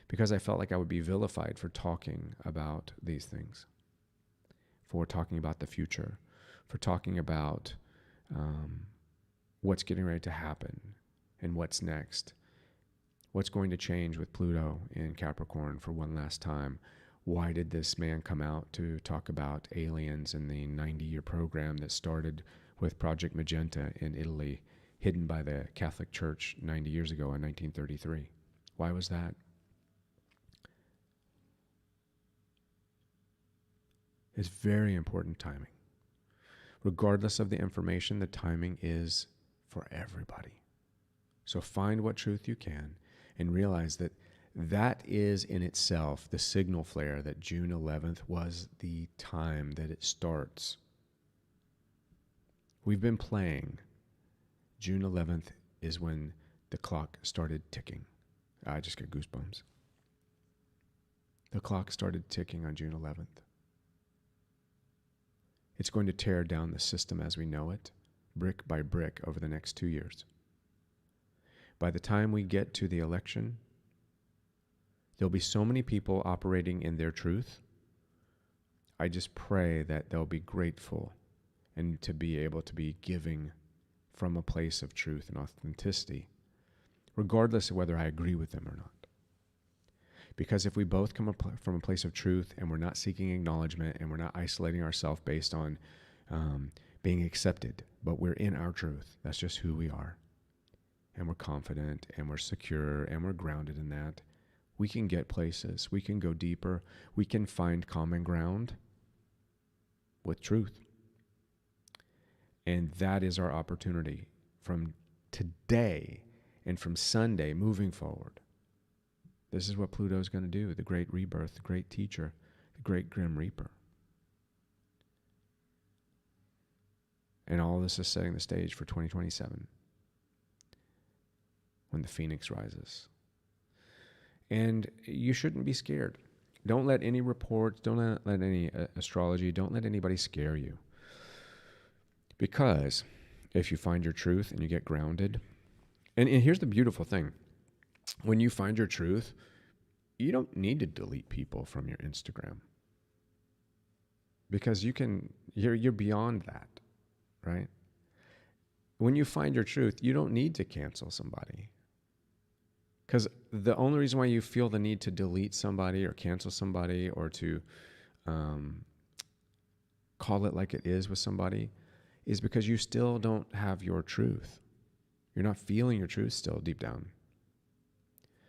because I felt like I would be vilified for talking about these things, for talking about the future, for talking about what's getting ready to happen and what's next, what's going to change with Pluto in Capricorn for one last time. Why did this man come out to talk about aliens in the 90-year program that started with Project Magenta in Italy, hidden by the Catholic Church 90 years ago in 1933? Why was that? It's very important timing. Regardless of the information, the timing is for everybody. So find what truth you can and realize that that is in itself the signal flare that June 11th was the time that it starts. We've been playing. June 11th is when the clock started ticking. I just get goosebumps. The clock started ticking on June 11th. It's going to tear down the system as we know it, brick by brick, over the next 2 years. By the time we get to the election, there'll be so many people operating in their truth. I just pray that they'll be grateful and to be able to be giving from a place of truth and authenticity, regardless of whether I agree with them or not. Because if we both come from a place of truth and we're not seeking acknowledgement and we're not isolating ourselves based on being accepted, but we're in our truth, that's just who we are. And we're confident and we're secure and we're grounded in that, we can get places, we can go deeper, we can find common ground with truth. And that is our opportunity from today and from Sunday moving forward. This is what Pluto is going to do, the great rebirth, the great teacher, the great grim reaper. And all this is setting the stage for 2027, when the phoenix rises. And you shouldn't be scared. Don't let any reports, don't let any astrology, don't let anybody scare you. Because if you find your truth and you get grounded, and here's the beautiful thing. When you find your truth, you don't need to delete people from your Instagram. Because you're beyond that, right? When you find your truth, you don't need to cancel somebody. Because the only reason why you feel the need to delete somebody or cancel somebody or to call it like it is with somebody is because you still don't have your truth. You're not feeling your truth still deep down.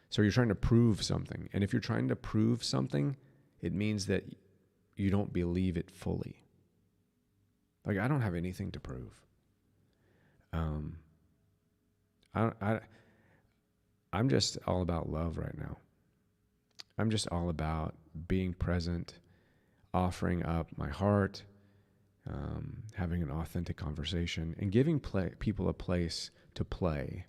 So you're trying to prove something. And if you're trying to prove something, it means that you don't believe it fully. Like, I don't have anything to prove. I'm just all about love right now. I'm just all about being present, offering up my heart, having an authentic conversation, and giving people a place to play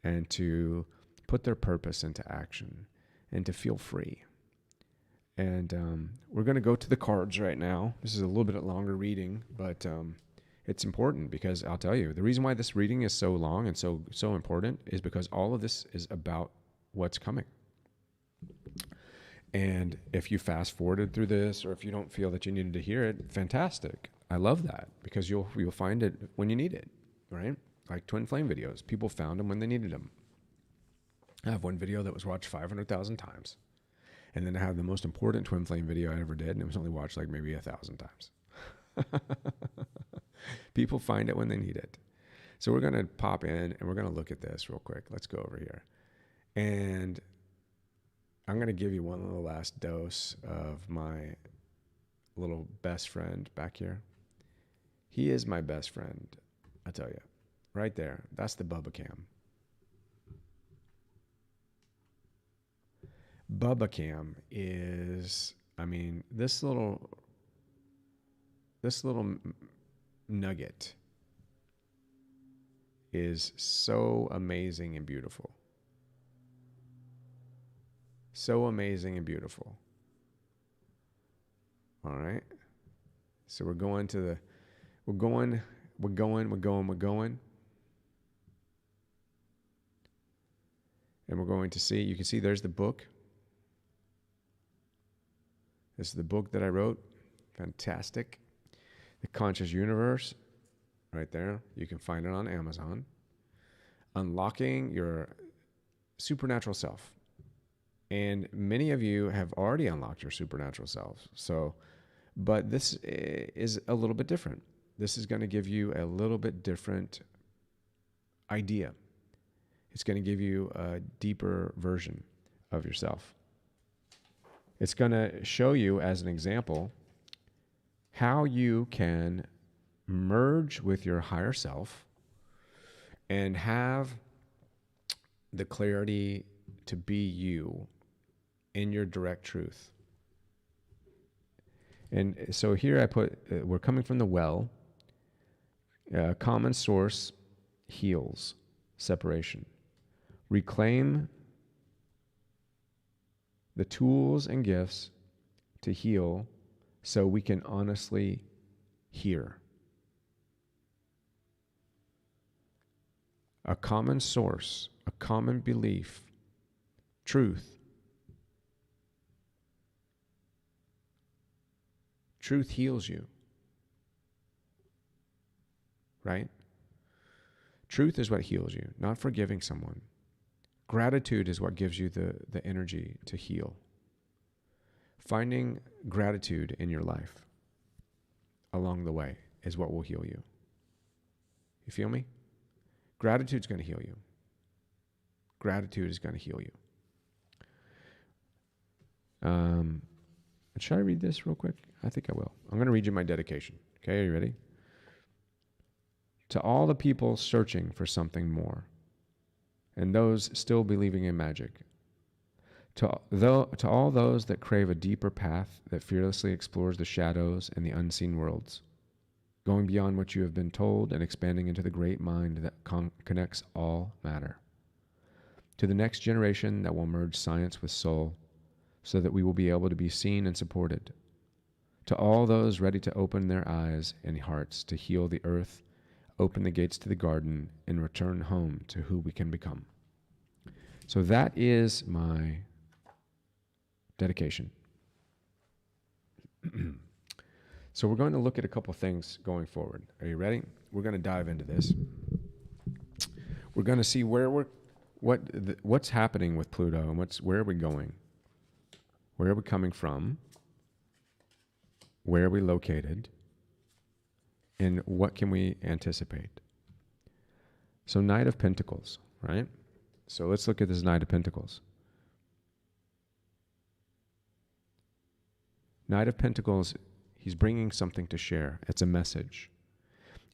and to put their purpose into action and to feel free. And we're going to go to the cards right now. This is a little bit longer reading, but it's important because I'll tell you, the reason why this reading is so long and so important is because all of this is about what's coming. And if you fast forwarded through this, or if you don't feel that you needed to hear it, fantastic. I love that because you'll find it when you need it, right? Like twin flame videos. People found them when they needed them. I have one video that was watched 500,000 times. And then I have the most important twin flame video I ever did, and it was only watched like maybe 1,000 times. People find it when they need it. So we're going to pop in and we're going to look at this real quick. Let's go over here. And I'm going to give you one little last dose of my little best friend back here. He is my best friend, I tell you. Right there. That's the Bubba Cam. Bubba Cam is, I mean, this little nugget is so amazing and beautiful. So amazing and beautiful. All right. So we're going to the, we're going. And we're going to see, you can see there's the book. This is the book that I wrote. Fantastic. The Conscious Universe, right there. You can find it on Amazon. Unlocking Your Supernatural Self. And many of you have already unlocked your supernatural selves. So, but this is a little bit different. This is going to give you a little bit different idea. It's going to give you a deeper version of yourself. It's going to show you, as an example, how you can merge with your higher self and have the clarity to be you in your direct truth. And so here I put, we're coming from the well. Common source heals separation. Reclaim the tools and gifts to heal so we can honestly hear. A common source, a common belief, truth. Truth heals you. Right? Truth is what heals you, not forgiving someone. Gratitude is what gives you the energy to heal. Finding gratitude in your life along the way is what will heal you. You feel me? Gratitude's going to heal you. Gratitude is going to heal you. Should I read this real quick? I think I will. I'm going to read you my dedication. Okay, are you ready? To all the people searching for something more, and those still believing in magic. To all those that crave a deeper path that fearlessly explores the shadows and the unseen worlds, going beyond what you have been told and expanding into the great mind that connects all matter. To the next generation that will merge science with soul, so that we will be able to be seen and supported. To all those ready to open their eyes and hearts to heal the earth, open the gates to the garden, and return home to who we can become. So that is my dedication. So we're going to look at a couple things going forward. Are you ready? We're going to dive into this. We're going to see what's happening with Pluto and where are we going? Where are we coming from? Where are we located? And what can we anticipate? So Knight of Pentacles, right? So let's look at this Knight of Pentacles. Knight of Pentacles, he's bringing something to share. It's a message.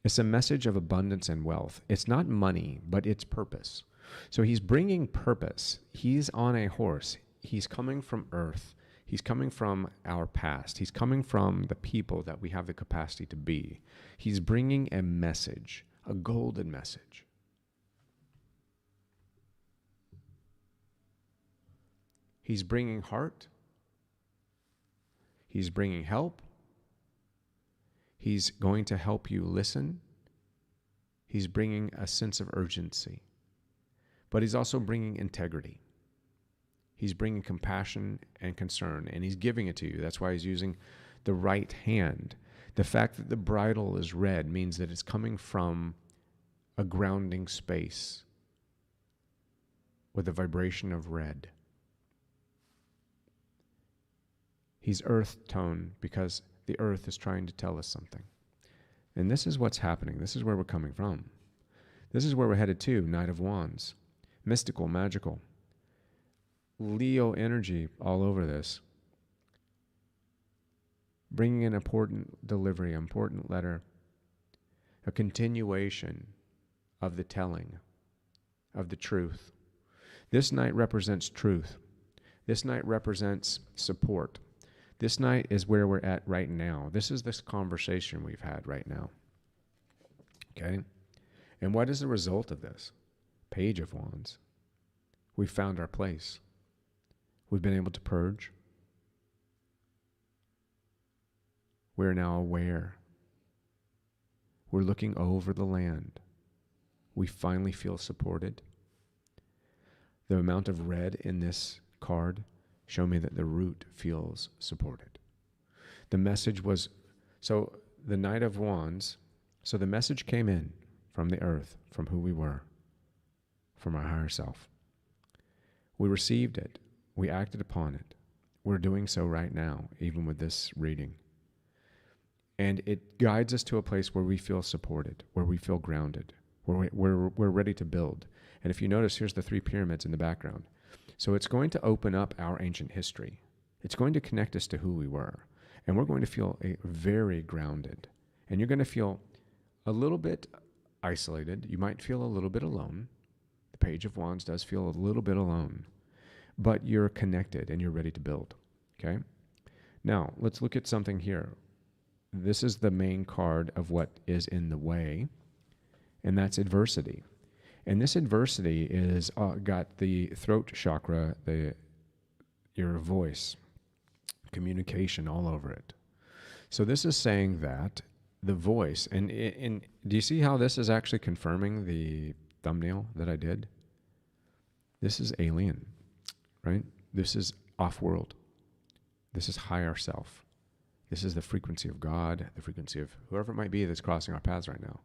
It's a message of abundance and wealth. It's not money, but it's purpose. So he's bringing purpose. He's on a horse. He's coming from Earth. He's coming from our past. He's coming from the people that we have the capacity to be. He's bringing a message, a golden message. He's bringing heart. He's bringing help. He's going to help you listen. He's bringing a sense of urgency. But he's also bringing integrity. He's bringing compassion and concern, and he's giving it to you. That's why he's using the right hand. The fact that the bridle is red means that it's coming from a grounding space with a vibration of red. He's earth tone because the earth is trying to tell us something. And this is what's happening. This is where we're coming from. This is where we're headed to, Knight of Wands. Mystical, magical. Leo energy all over this. Bringing an important delivery, important letter. A continuation of the telling of the truth. This Knight represents truth. This Knight represents support. This Knight is where we're at right now. This is this conversation we've had right now. Okay? And what is the result of this? Page of Wands. We found our place. We've been able to purge. We're now aware. We're looking over the land. We finally feel supported. The amount of red in this card show me that the root feels supported. The message was, so the Knight of Wands, so the message came in from the earth, from who we were, from our higher self. We received it. We acted upon it. We're doing so right now, even with this reading. And it guides us to a place where we feel supported, where we feel grounded, where we're ready to build. And if you notice, here's the 3 pyramids in the background. So it's going to open up our ancient history. It's going to connect us to who we were. And we're going to feel very grounded. And you're going to feel a little bit isolated. You might feel a little bit alone. The Page of Wands does feel a little bit alone. But you're connected and you're ready to build. Okay? Now, let's look at something here. This is the main card of what is in the way, and that's adversity. And this adversity is got the throat chakra, your voice, communication all over it. So this is saying that the voice, and do you see how this is actually confirming the thumbnail that I did? This is ALLENE, right? This is off-world. This is higher self. This is the frequency of God, the frequency of whoever it might be that's crossing our paths right now.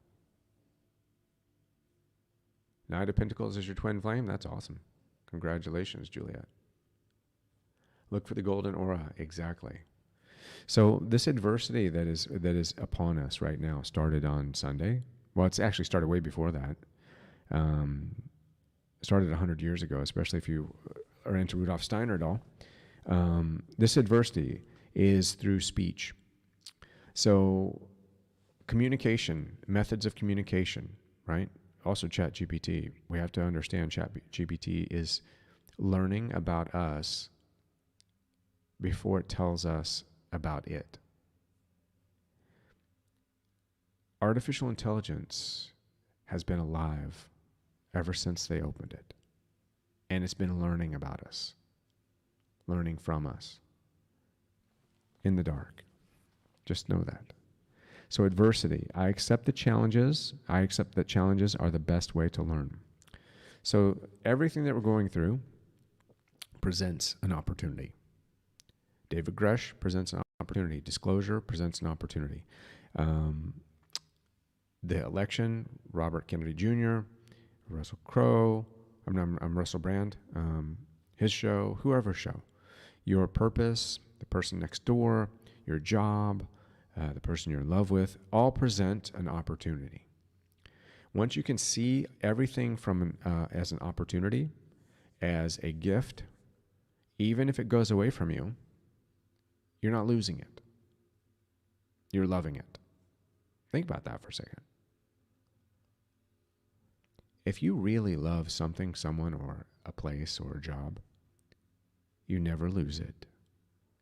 Knight of Pentacles is your twin flame. That's awesome. Congratulations, Juliet. Look for the golden aura. Exactly. So this adversity that is upon us right now started on Sunday. Well, it's actually started way before that. Started 100 years ago, especially if you are into Rudolf Steiner at all. This adversity is through speech. So communication, methods of communication, right? Also ChatGPT. We have to understand ChatGPT is learning about us before it tells us about it. Artificial intelligence has been alive ever since they opened it. And it's been learning about us, learning from us. In the dark. Just know that. So adversity. I accept the challenges. I accept that challenges are the best way to learn. So everything that we're going through presents an opportunity. David Gresh presents an opportunity. Disclosure presents an opportunity. The election, Robert Kennedy Jr., Russell Crowe, I'm Russell Brand, his show, whoever's show. Your purpose, the person next door, your job, the person you're in love with, all present an opportunity. Once you can see everything from as an opportunity, as a gift, even if it goes away from you, you're not losing it. You're loving it. Think about that for a second. If you really love something, someone, or a place, or a job, you never lose it.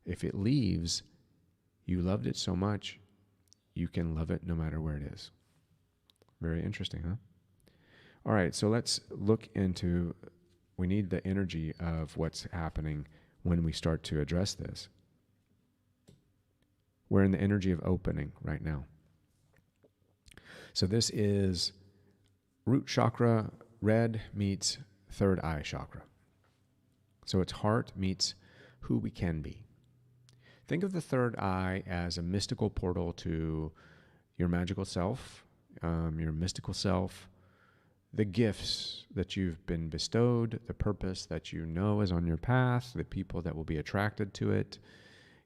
If it leaves, you loved it so much, you can love it no matter where it is. Very interesting, huh? All right, so let's look into, we need the energy of what's happening when we start to address this. We're in the energy of opening right now. So this is root chakra, red meets third eye chakra. So it's heart meets who we can be. Think of the third eye as a mystical portal to your magical self, your mystical self, the gifts that you've been bestowed, the purpose that you know is on your path, the people that will be attracted to it,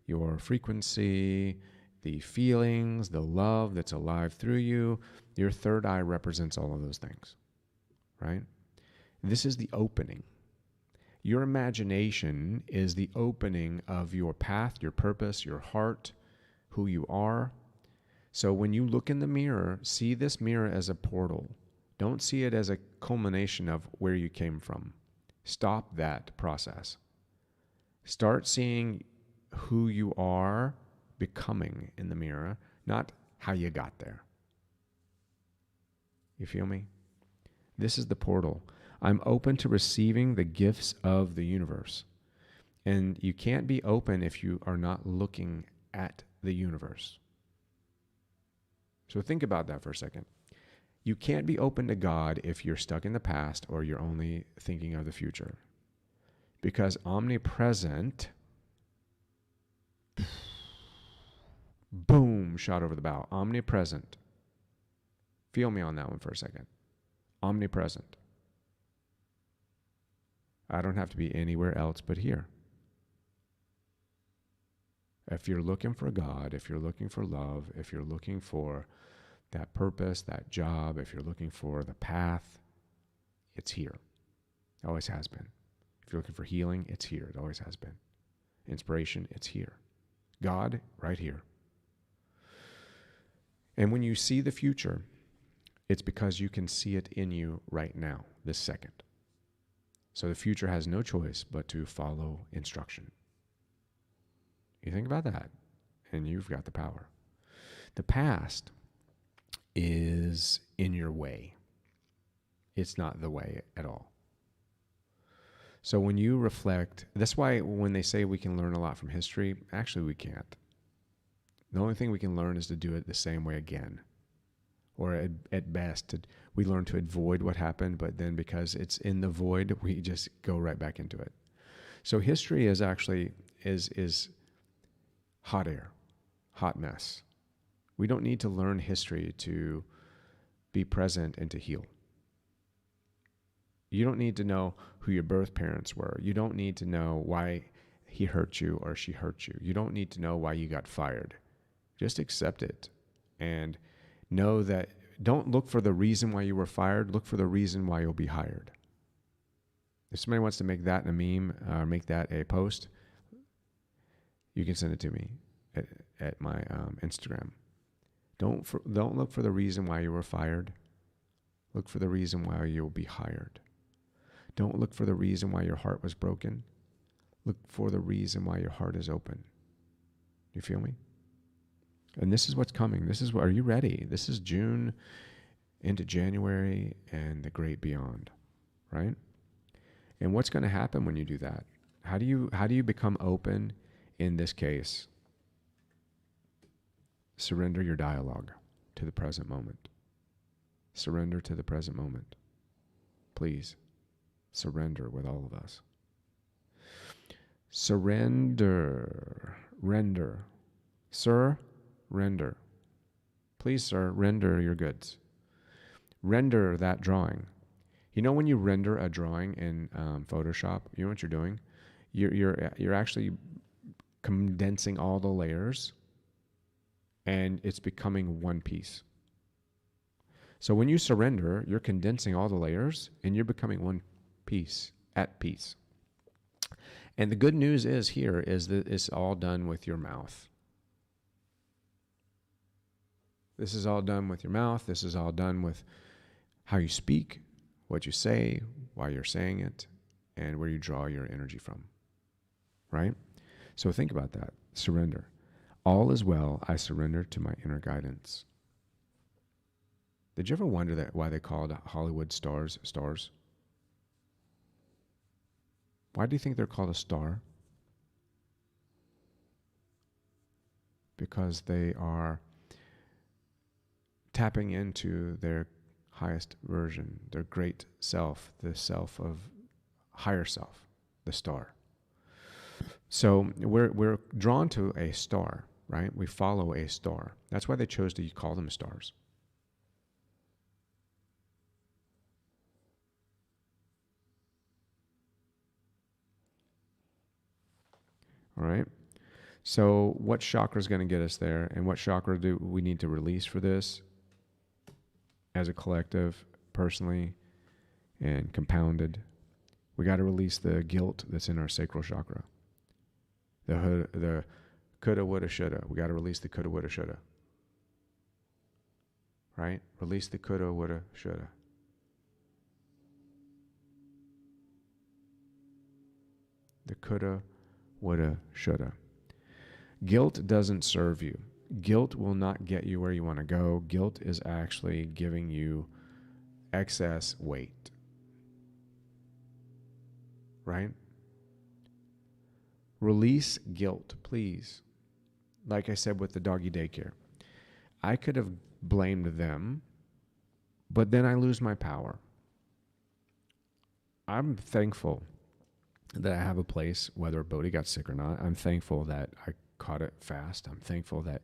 your frequency, the feelings, the love that's alive through you. Your third eye represents all of those things, right? This is the opening. Your imagination is the opening of your path, your purpose, your heart, who you are. So when you look in the mirror, see this mirror as a portal. Don't see it as a culmination of where you came from. Stop that process. Start seeing who you are becoming in the mirror, not how you got there. You feel me? This is the portal. I'm open to receiving the gifts of the universe. And you can't be open if you are not looking at the universe. So think about that for a second. You can't be open to God if you're stuck in the past or you're only thinking of the future. Because omnipresent, boom, shot over the bow. Omnipresent. Feel me on that one for a second. Omnipresent. I don't have to be anywhere else but here. If you're looking for God, if you're looking for love, if you're looking for that purpose, that job, if you're looking for the path, it's here. It always has been. If you're looking for healing, it's here. It always has been. Inspiration, it's here. God, right here. And when you see the future, it's because you can see it in you right now, this second. So the future has no choice but to follow instruction. You think about that, and you've got the power. The past is in your way. It's not the way at all. So when you reflect, that's why when they say we can learn a lot from history, actually we can't. The only thing we can learn is to do it the same way again. Or at best, we learn to avoid what happened, but then because it's in the void, we just go right back into it. So history is actually is hot air, hot mess. We don't need to learn history to be present and to heal. You don't need to know who your birth parents were. You don't need to know why he hurt you or she hurt you. You don't need to know why you got fired. Just accept it and know that. Don't look for the reason why you were fired. Look for the reason why you'll be hired. If somebody wants to make that a meme or make that a post, you can send it to me at my Instagram. Don't look for the reason why you were fired. Look for the reason why you'll be hired. Don't look for the reason why your heart was broken. Look for the reason why your heart is open. You feel me? And this is what's coming. Are you ready? This is June into January and the great beyond, right? And what's going to happen when you do that? How do you become open in this case? Surrender your dialogue to the present moment. Surrender to the present moment. Please, surrender with all of us. Surrender. Render. Sir, render. Please, sir, render your goods. Render that drawing. You know when you render a drawing in Photoshop, you know what you're doing? You're actually condensing all the layers, and it's becoming one piece. So when you surrender, you're condensing all the layers, and you're becoming one piece, at peace. And the good news is here is that it's all done with your mouth. This is all done with your mouth. This is all done with how you speak, what you say, why you're saying it, and where you draw your energy from. Right? So think about that. Surrender. All is well. I surrender to my inner guidance. Did you ever wonder why they called Hollywood stars stars? Why do you think they're called a star? Because they are tapping into their highest version, their great self, the self of higher self, the star. So we're drawn to a star, right? We follow a star. That's why they chose to call them stars. All right. So what chakra is going to get us there, and what chakra do we need to release for this as a collective, personally, and compounded? We got to release the guilt that's in our sacral chakra. The coulda, woulda, shoulda. We got to release the coulda, woulda, shoulda. Right? Release the coulda, woulda, shoulda. The coulda, woulda, shoulda. Guilt doesn't serve you. Guilt will not get you where you want to go. Guilt is actually giving you excess weight. Right? Release guilt, please. Like I said with the doggy daycare, I could have blamed them, but then I lose my power. I'm thankful that I have a place, whether Bodhi got sick or not. I'm thankful that I caught it fast. I'm thankful that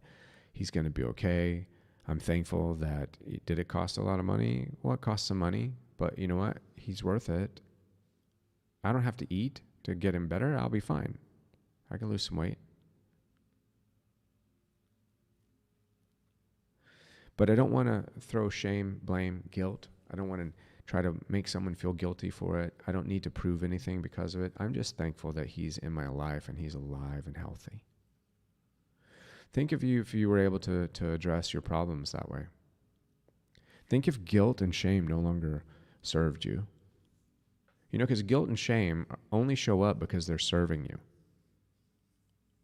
he's going to be okay. I'm thankful that, did it cost a lot of money? Well, it cost some money, but you know what? He's worth it. I don't have to eat to get him better. I'll be fine. I can lose some weight. But I don't want to throw shame, blame, guilt. I don't want to try to make someone feel guilty for it. I don't need to prove anything because of it. I'm just thankful that he's in my life and he's alive and healthy. Think of you if you were able to address your problems that way. Think if guilt and shame no longer served you. You know, because guilt and shame only show up because they're serving you.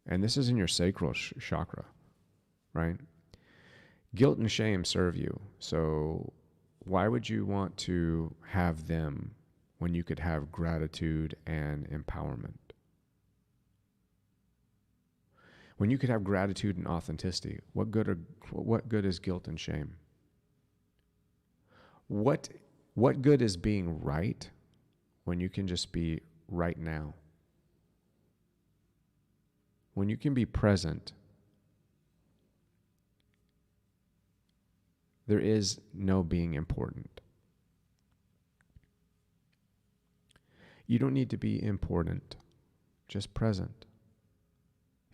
And this is in your sacral chakra, right? Guilt and shame serve you. So why would you want to have them when you could have gratitude and empowerment? When you could have gratitude and authenticity, what good is guilt and shame? What good is being right when you can just be right now? When you can be present, there is no being important. You don't need to be important, just present.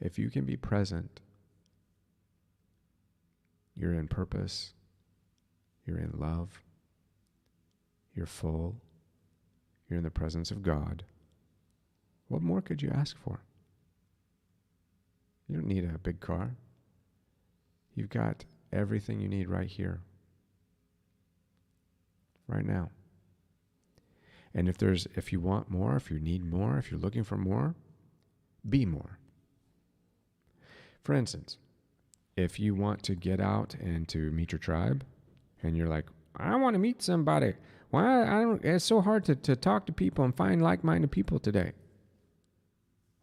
If you can be present, you're in purpose, you're in love, you're full, you're in the presence of God. What more could you ask for? You don't need a big car. You've got everything you need right here, right now. And if you want more, if you need more, if you're looking for more, be more. For instance, if you want to get out and to meet your tribe, and you're like, I want to meet somebody. It's so hard to talk to people and find like-minded people today.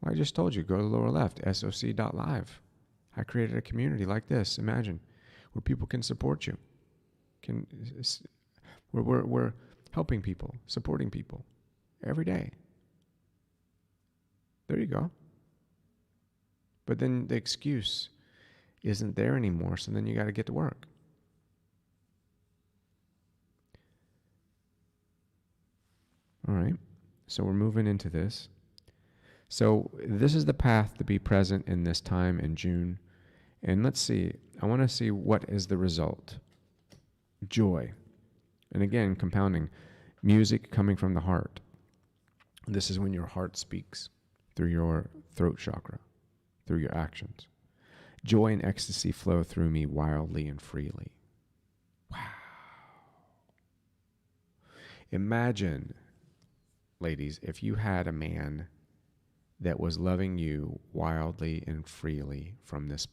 Well, I just told you, go to the lower left, soc.live. I created a community like this, imagine, where people can support you. We're helping people, supporting people every day. There you go. But then the excuse isn't there anymore, so then you got to get to work. All right, so we're moving into this. So this is the path to be present in this time in June. And let's see, I want to see what is the result. Joy. And again, compounding. Music coming from the heart. This is when your heart speaks through your throat chakra, through your actions. Joy and ecstasy flow through me wildly and freely. Wow. Imagine, ladies, if you had a man that was loving you wildly and freely from this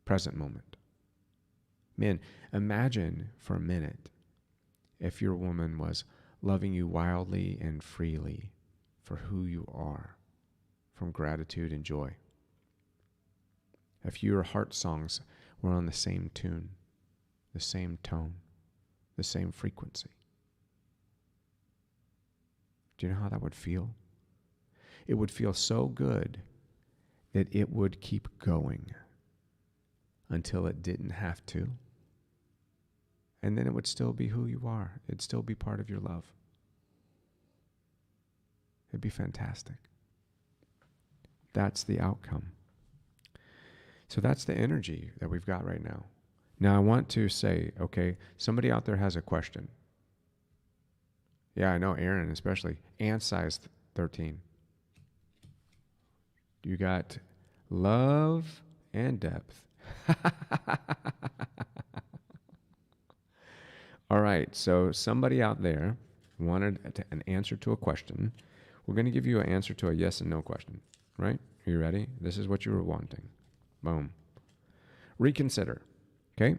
present moment. Men, imagine for a minute if your woman was loving you wildly and freely for who you are, from gratitude and joy. If your heart songs were on the same tune, the same tone, the same frequency. Do you know how that would feel? It would feel so good that it would keep going until it didn't have to. And then it would still be who you are. It'd still be part of your love. It'd be fantastic. That's the outcome. So that's the energy that we've got right now. Now I want to say, okay, somebody out there has a question. Yeah, I know, Aaron especially. Ant size 13. You got love and depth. All right, so somebody out there wanted an answer to a question. We're going to give you an answer to a yes and no question, right? Are you ready? This is what you were wanting. Boom. Reconsider. Okay?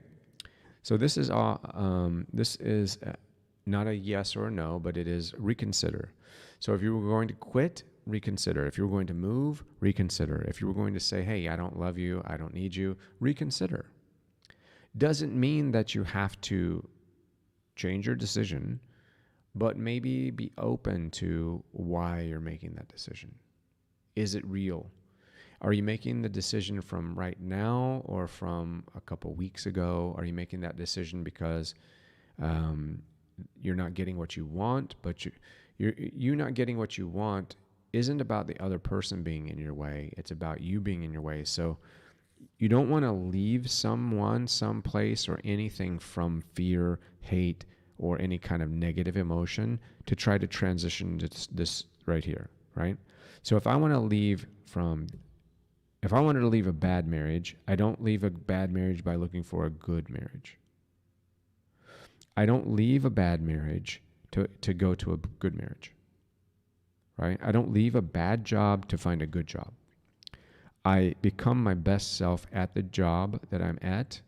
So this is not a yes or a no, but it is reconsider. So if you were going to quit, reconsider. If you were going to move, reconsider. If you were going to say, hey, I don't love you, I don't need you, reconsider. Doesn't mean that you have to change your decision, but maybe be open to why you're making that decision. Is it real? Are you making the decision from right now or from a couple weeks ago? Are you making that decision because you're not getting what you want? But you not getting what you want isn't about the other person being in your way. It's about you being in your way. So you don't want to leave someone, someplace, or anything from fear, hate, or any kind of negative emotion to try to transition to this right here, right? So if I wanted to leave a bad marriage, I don't leave a bad marriage by looking for a good marriage. I don't leave a bad marriage to go to a good marriage, right? I don't leave a bad job to find a good job. I become my best self at the job that I'm at,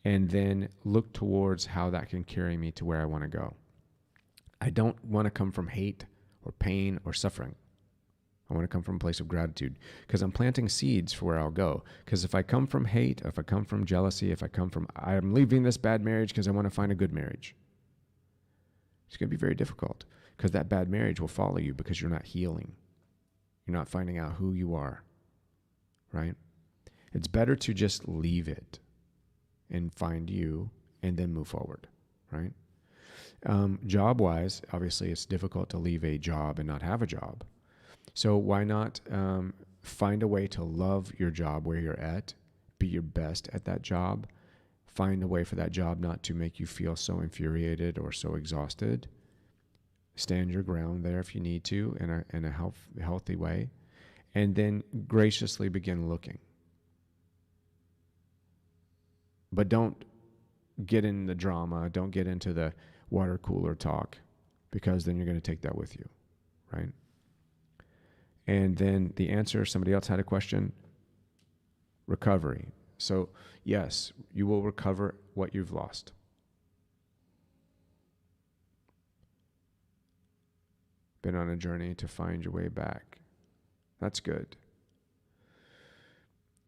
and then look towards how that can carry me to where I want to go. I don't want to come from hate or pain or suffering. I want to come from a place of gratitude because I'm planting seeds for where I'll go. Because if I come from hate, if I come from jealousy, I'm leaving this bad marriage because I want to find a good marriage, it's going to be very difficult because that bad marriage will follow you because you're not healing. You're not finding out who you are, right? It's better to just leave it and find you and then move forward, right? Job-wise, obviously it's difficult to leave a job and not have a job. So why not find a way to love your job where you're at, be your best at that job, find a way for that job not to make you feel so infuriated or so exhausted. Stand your ground there if you need to in a healthy way, and then graciously begin looking. But don't get in the drama, don't get into the water cooler talk, because then you're going to take that with you, right? And then the answer, somebody else had a question, recovery. So yes, you will recover what you've lost. Been on a journey to find your way back. That's good.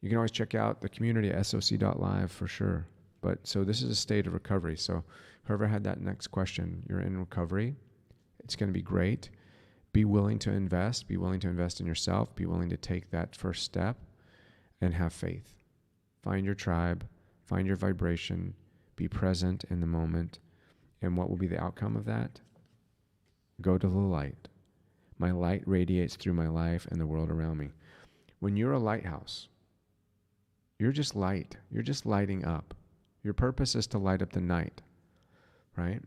You can always check out the community at soc.live for sure. But so this is a state of recovery. So whoever had that next question, you're in recovery. It's going to be great. Be willing to invest. Be willing to invest in yourself. Be willing to take that first step and have faith. Find your tribe. Find your vibration. Be present in the moment. And what will be the outcome of that? Go to the light. My light radiates through my life and the world around me. When you're a lighthouse, you're just light. You're just lighting up. Your purpose is to light up the night, right?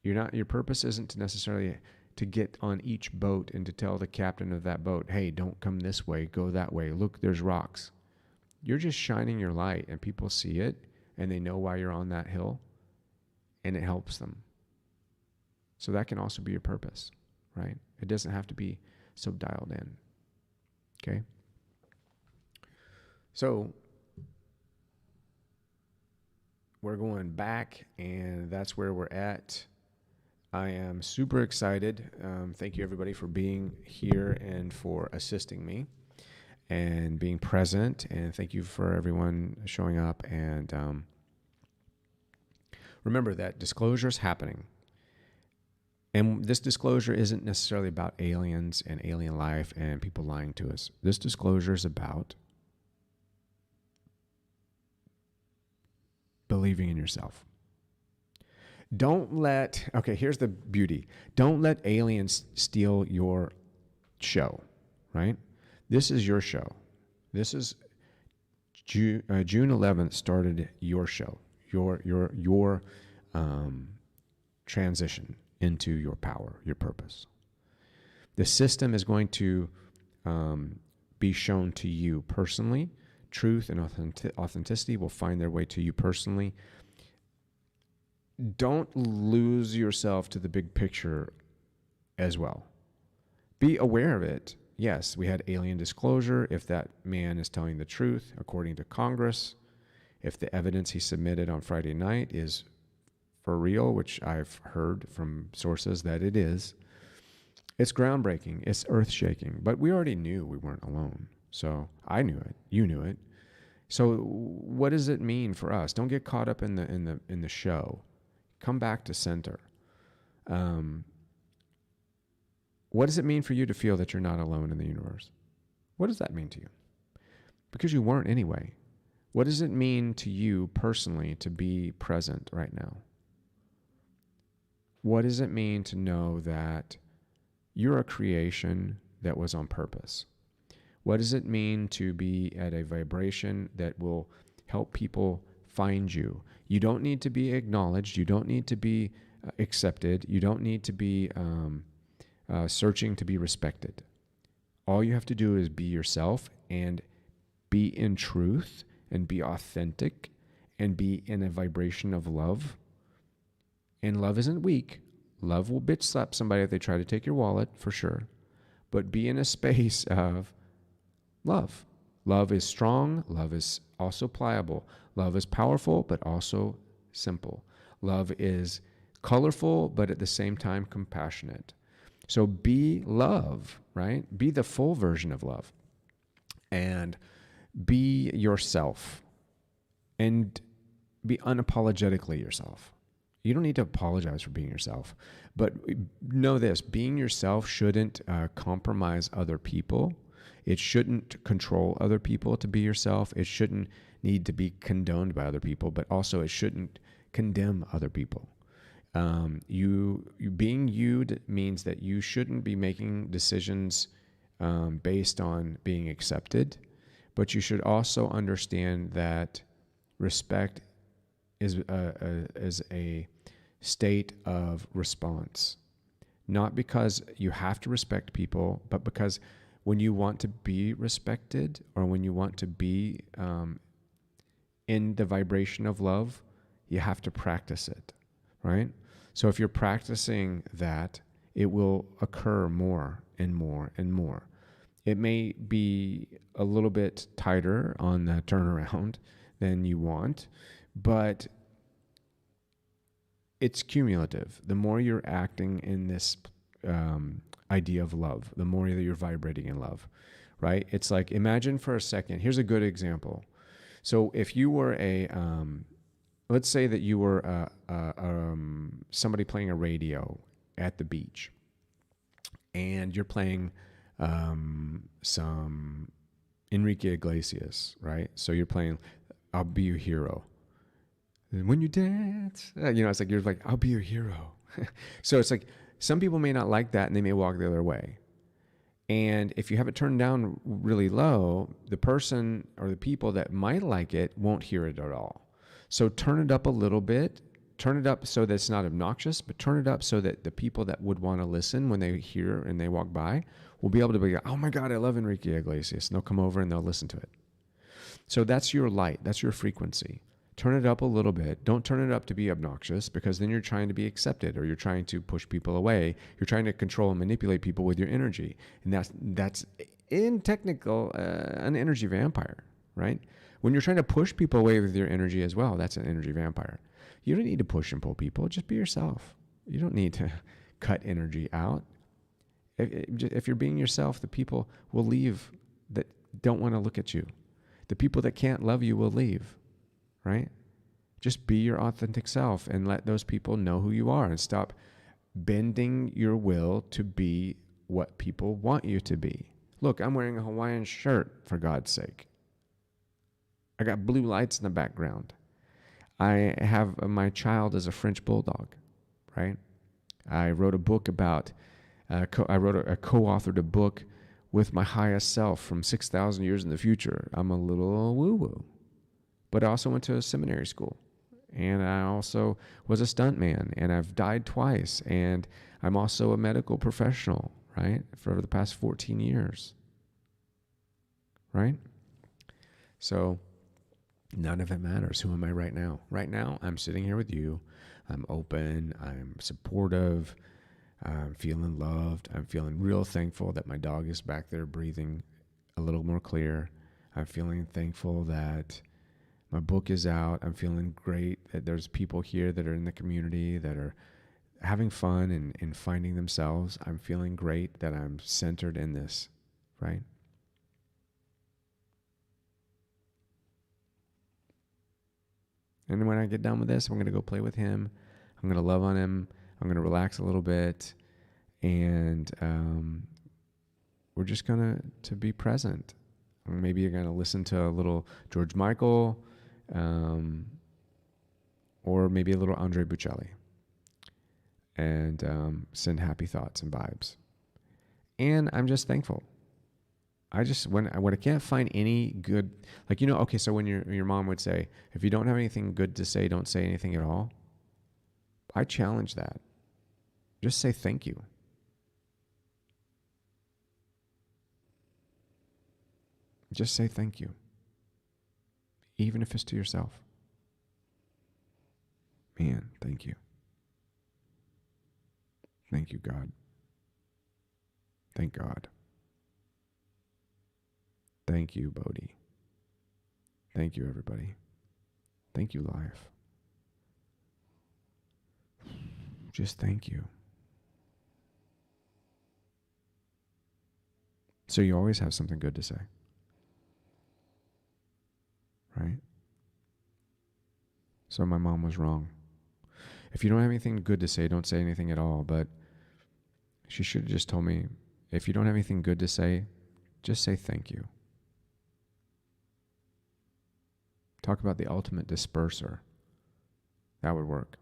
Your purpose isn't to necessarily to get on each boat and to tell the captain of that boat, hey, don't come this way, go that way. Look, there's rocks. You're just shining your light and people see it and they know why you're on that hill and it helps them. So that can also be your purpose, right? It doesn't have to be so dialed in, okay? So we're going back and that's where we're at. I am super excited. Thank you everybody for being here and for assisting me and being present. And thank you for everyone showing up. And remember that disclosure is happening. And this disclosure isn't necessarily about aliens and alien life and people lying to us. This disclosure is about believing in yourself. Here's the beauty. Don't let aliens steal your show, right? This is your show. This is June 11th started your show, your transition into your power, your purpose. The system is going to be shown to you personally. Truth and authenticity will find their way to you personally. Don't lose yourself to the big picture as well. Be aware of it. Yes, we had alien disclosure. If that man is telling the truth, according to Congress, if the evidence he submitted on Friday night is for real, which I've heard from sources that it is, it's groundbreaking. It's earth-shaking. But we already knew we weren't alone. So I knew it. You knew it. So what does it mean for us? Don't get caught up in the show. Come back to center. What does it mean for you to feel that you're not alone in the universe? What does that mean to you? Because you weren't anyway. What does it mean to you personally to be present right now? What does it mean to know that you're a creation that was on purpose? What does it mean to be at a vibration that will help people find you? You don't need to be acknowledged. You don't need to be accepted. You don't need to be searching to be respected. All you have to do is be yourself and be in truth and be authentic and be in a vibration of love. And love isn't weak. Love will bitch slap somebody if they try to take your wallet, for sure. But be in a space of love. Love is strong. Love is also pliable. Love is powerful, but also simple. Love is colorful, but at the same time compassionate. So be love, right? Be the full version of love. And be yourself. And be unapologetically yourself. You don't need to apologize for being yourself. But know this, being yourself shouldn't compromise other people. It shouldn't control other people to be yourself. It shouldn't need to be condoned by other people, but also it shouldn't condemn other people. You being you means that you shouldn't be making decisions based on being accepted, but you should also understand that respect is a state of response, not because you have to respect people, but because when you want to be respected or when you want to be in the vibration of love, you have to practice it, right? So if you're practicing that, it will occur more and more and more. It may be a little bit tighter on the turnaround than you want, but it's cumulative. The more you're acting in this idea of love, the more that you're vibrating in love, right? It's like, imagine for a second, here's a good example. So if you were let's say that you were somebody playing a radio at the beach, and you're playing some Enrique Iglesias, right? So you're playing I'll Be Your Hero. And when you dance, it's like, you're like, I'll be your hero. So it's like, some people may not like that and they may walk the other way. And if you have it turned down really low, the person or the people that might like it won't hear it at all. So turn it up a little bit. Turn it up so that it's not obnoxious, but turn it up so that the people that would want to listen when they hear and they walk by will be able to be, oh my God, I love Enrique Iglesias. And they'll come over and they'll listen to it. So that's your light. That's your frequency. Turn it up a little bit. Don't turn it up to be obnoxious, because then you're trying to be accepted, or you're trying to push people away. You're trying to control and manipulate people with your energy. And that's in technical, an energy vampire, right? When you're trying to push people away with your energy as well, that's an energy vampire. You don't need to push and pull people. Just be yourself. You don't need to cut energy out. If you're being yourself, the people will leave that don't want to look at you. The people that can't love you will leave. Right? Just be your authentic self and let those people know who you are, and stop bending your will to be what people want you to be. Look, I'm wearing a Hawaiian shirt, for God's sake. I got blue lights in the background. I have my child as a French bulldog, right? I wrote a book about, I co-authored a book with my highest self from 6,000 years in the future. I'm a little woo-woo. But I also went to a seminary school, and I also was a stuntman, and I've died twice, and I'm also a medical professional, right, for the past 14 years, right? So none of it matters. Who am I right now? Right now, I'm sitting here with you. I'm open. I'm supportive. I'm feeling loved. I'm feeling real thankful that my dog is back there breathing a little more clear. I'm feeling thankful that my book is out. I'm feeling great that there's people here that are in the community that are having fun and finding themselves. I'm feeling great that I'm centered in this, right? And when I get done with this, I'm going to go play with him. I'm going to love on him. I'm going to relax a little bit. And we're just going to be present. Maybe you're going to listen to a little George Michael, or maybe a little Andre Bocelli, and send happy thoughts and vibes. And I'm just thankful. When I can't find any good, like, okay, so when your mom would say, if you don't have anything good to say, don't say anything at all. I challenge that. Just say thank you. Just say thank you. Even if it's to yourself. Man, thank you. Thank you, God. Thank God. Thank you, Bodhi. Thank you, everybody. Thank you, life. Just thank you. So you always have something good to say. Right? So my mom was wrong. If you don't have anything good to say, don't say anything at all. But she should have just told me, if you don't have anything good to say, just say thank you. Talk about the ultimate disperser. That would work.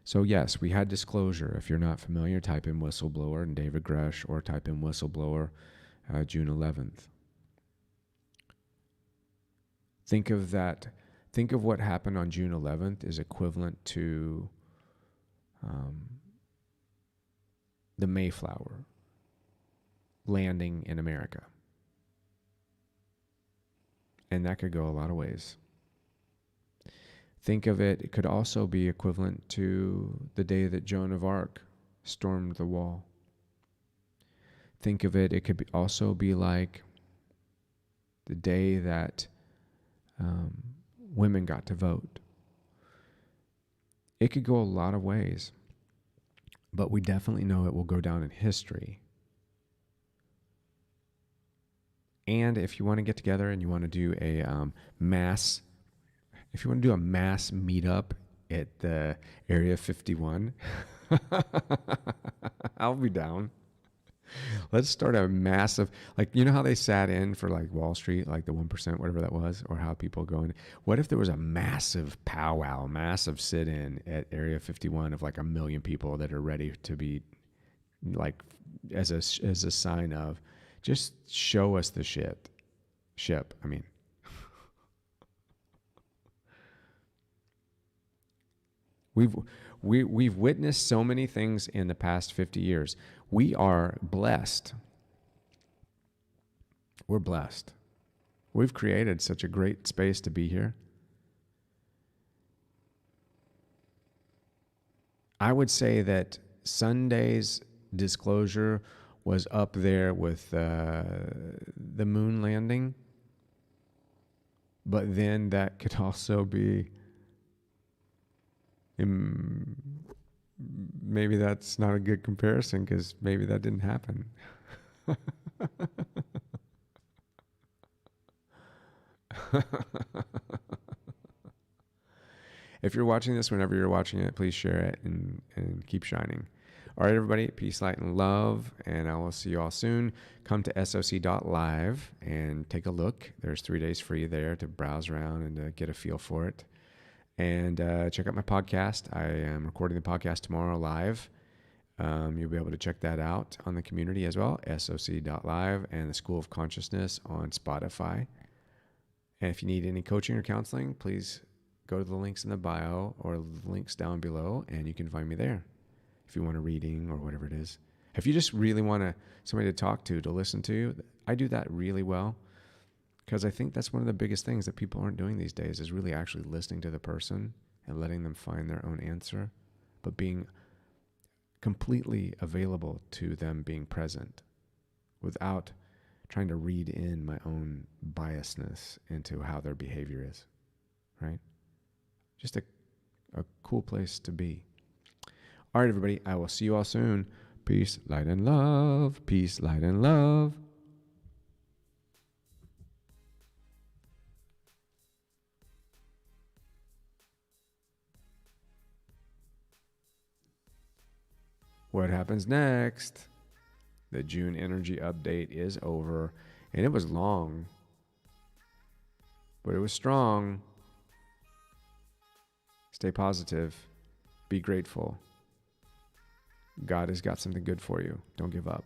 So yes, we had disclosure. If you're not familiar, type in whistleblower and David Gresh, or type in whistleblower June 11th. Think of that. Think of what happened on June 11th is equivalent to the Mayflower landing in America. And that could go a lot of ways. Think of it could also be equivalent to the day that Joan of Arc stormed the wall. Think of it could also be like the day that women got to vote. It could go a lot of ways, but we definitely know it will go down in history. And if you want to get together and you want to do a mass meetup at the Area 51, I'll be down. Let's start a massive, like, you know how they sat in for like Wall Street, like the 1%, whatever that was, or how people go in. What if there was a massive powwow, massive sit-in at Area 51 of like 1 million people that are ready to be, like, as a sign of, just show us the ship. I mean, we've witnessed so many things in the past 50 years. We are blessed. We're blessed. We've created such a great space to be here. I would say that Sunday's disclosure was up there with the moon landing. But then that could also be, maybe that's not a good comparison because maybe that didn't happen. If you're watching this, whenever you're watching it, please share it and keep shining. All right, everybody, peace, light, and love, and I will see you all soon. Come to soc.live and take a look. There's 3 days free there to browse around and get a feel for it. And check out my podcast. I am recording the podcast tomorrow live. You'll be able to check that out on the community as well, soc.live, and the School of Consciousness on Spotify. And if you need any coaching or counseling, please go to the links in the bio or the links down below, and you can find me there. If you want a reading or whatever it is. If you just really want somebody to talk to listen to, I do that really well, because I think that's one of the biggest things that people aren't doing these days, is really actually listening to the person and letting them find their own answer, but being completely available to them being present without trying to read in my own biasness into how their behavior is, right? Just a cool place to be. All right, everybody, I will see you all soon. Peace, light, and love. Peace, light, and love. what happens next? The June energy update is over, and it was long, but it was strong. Stay positive. Be grateful. God has got something good for you. Don't give up.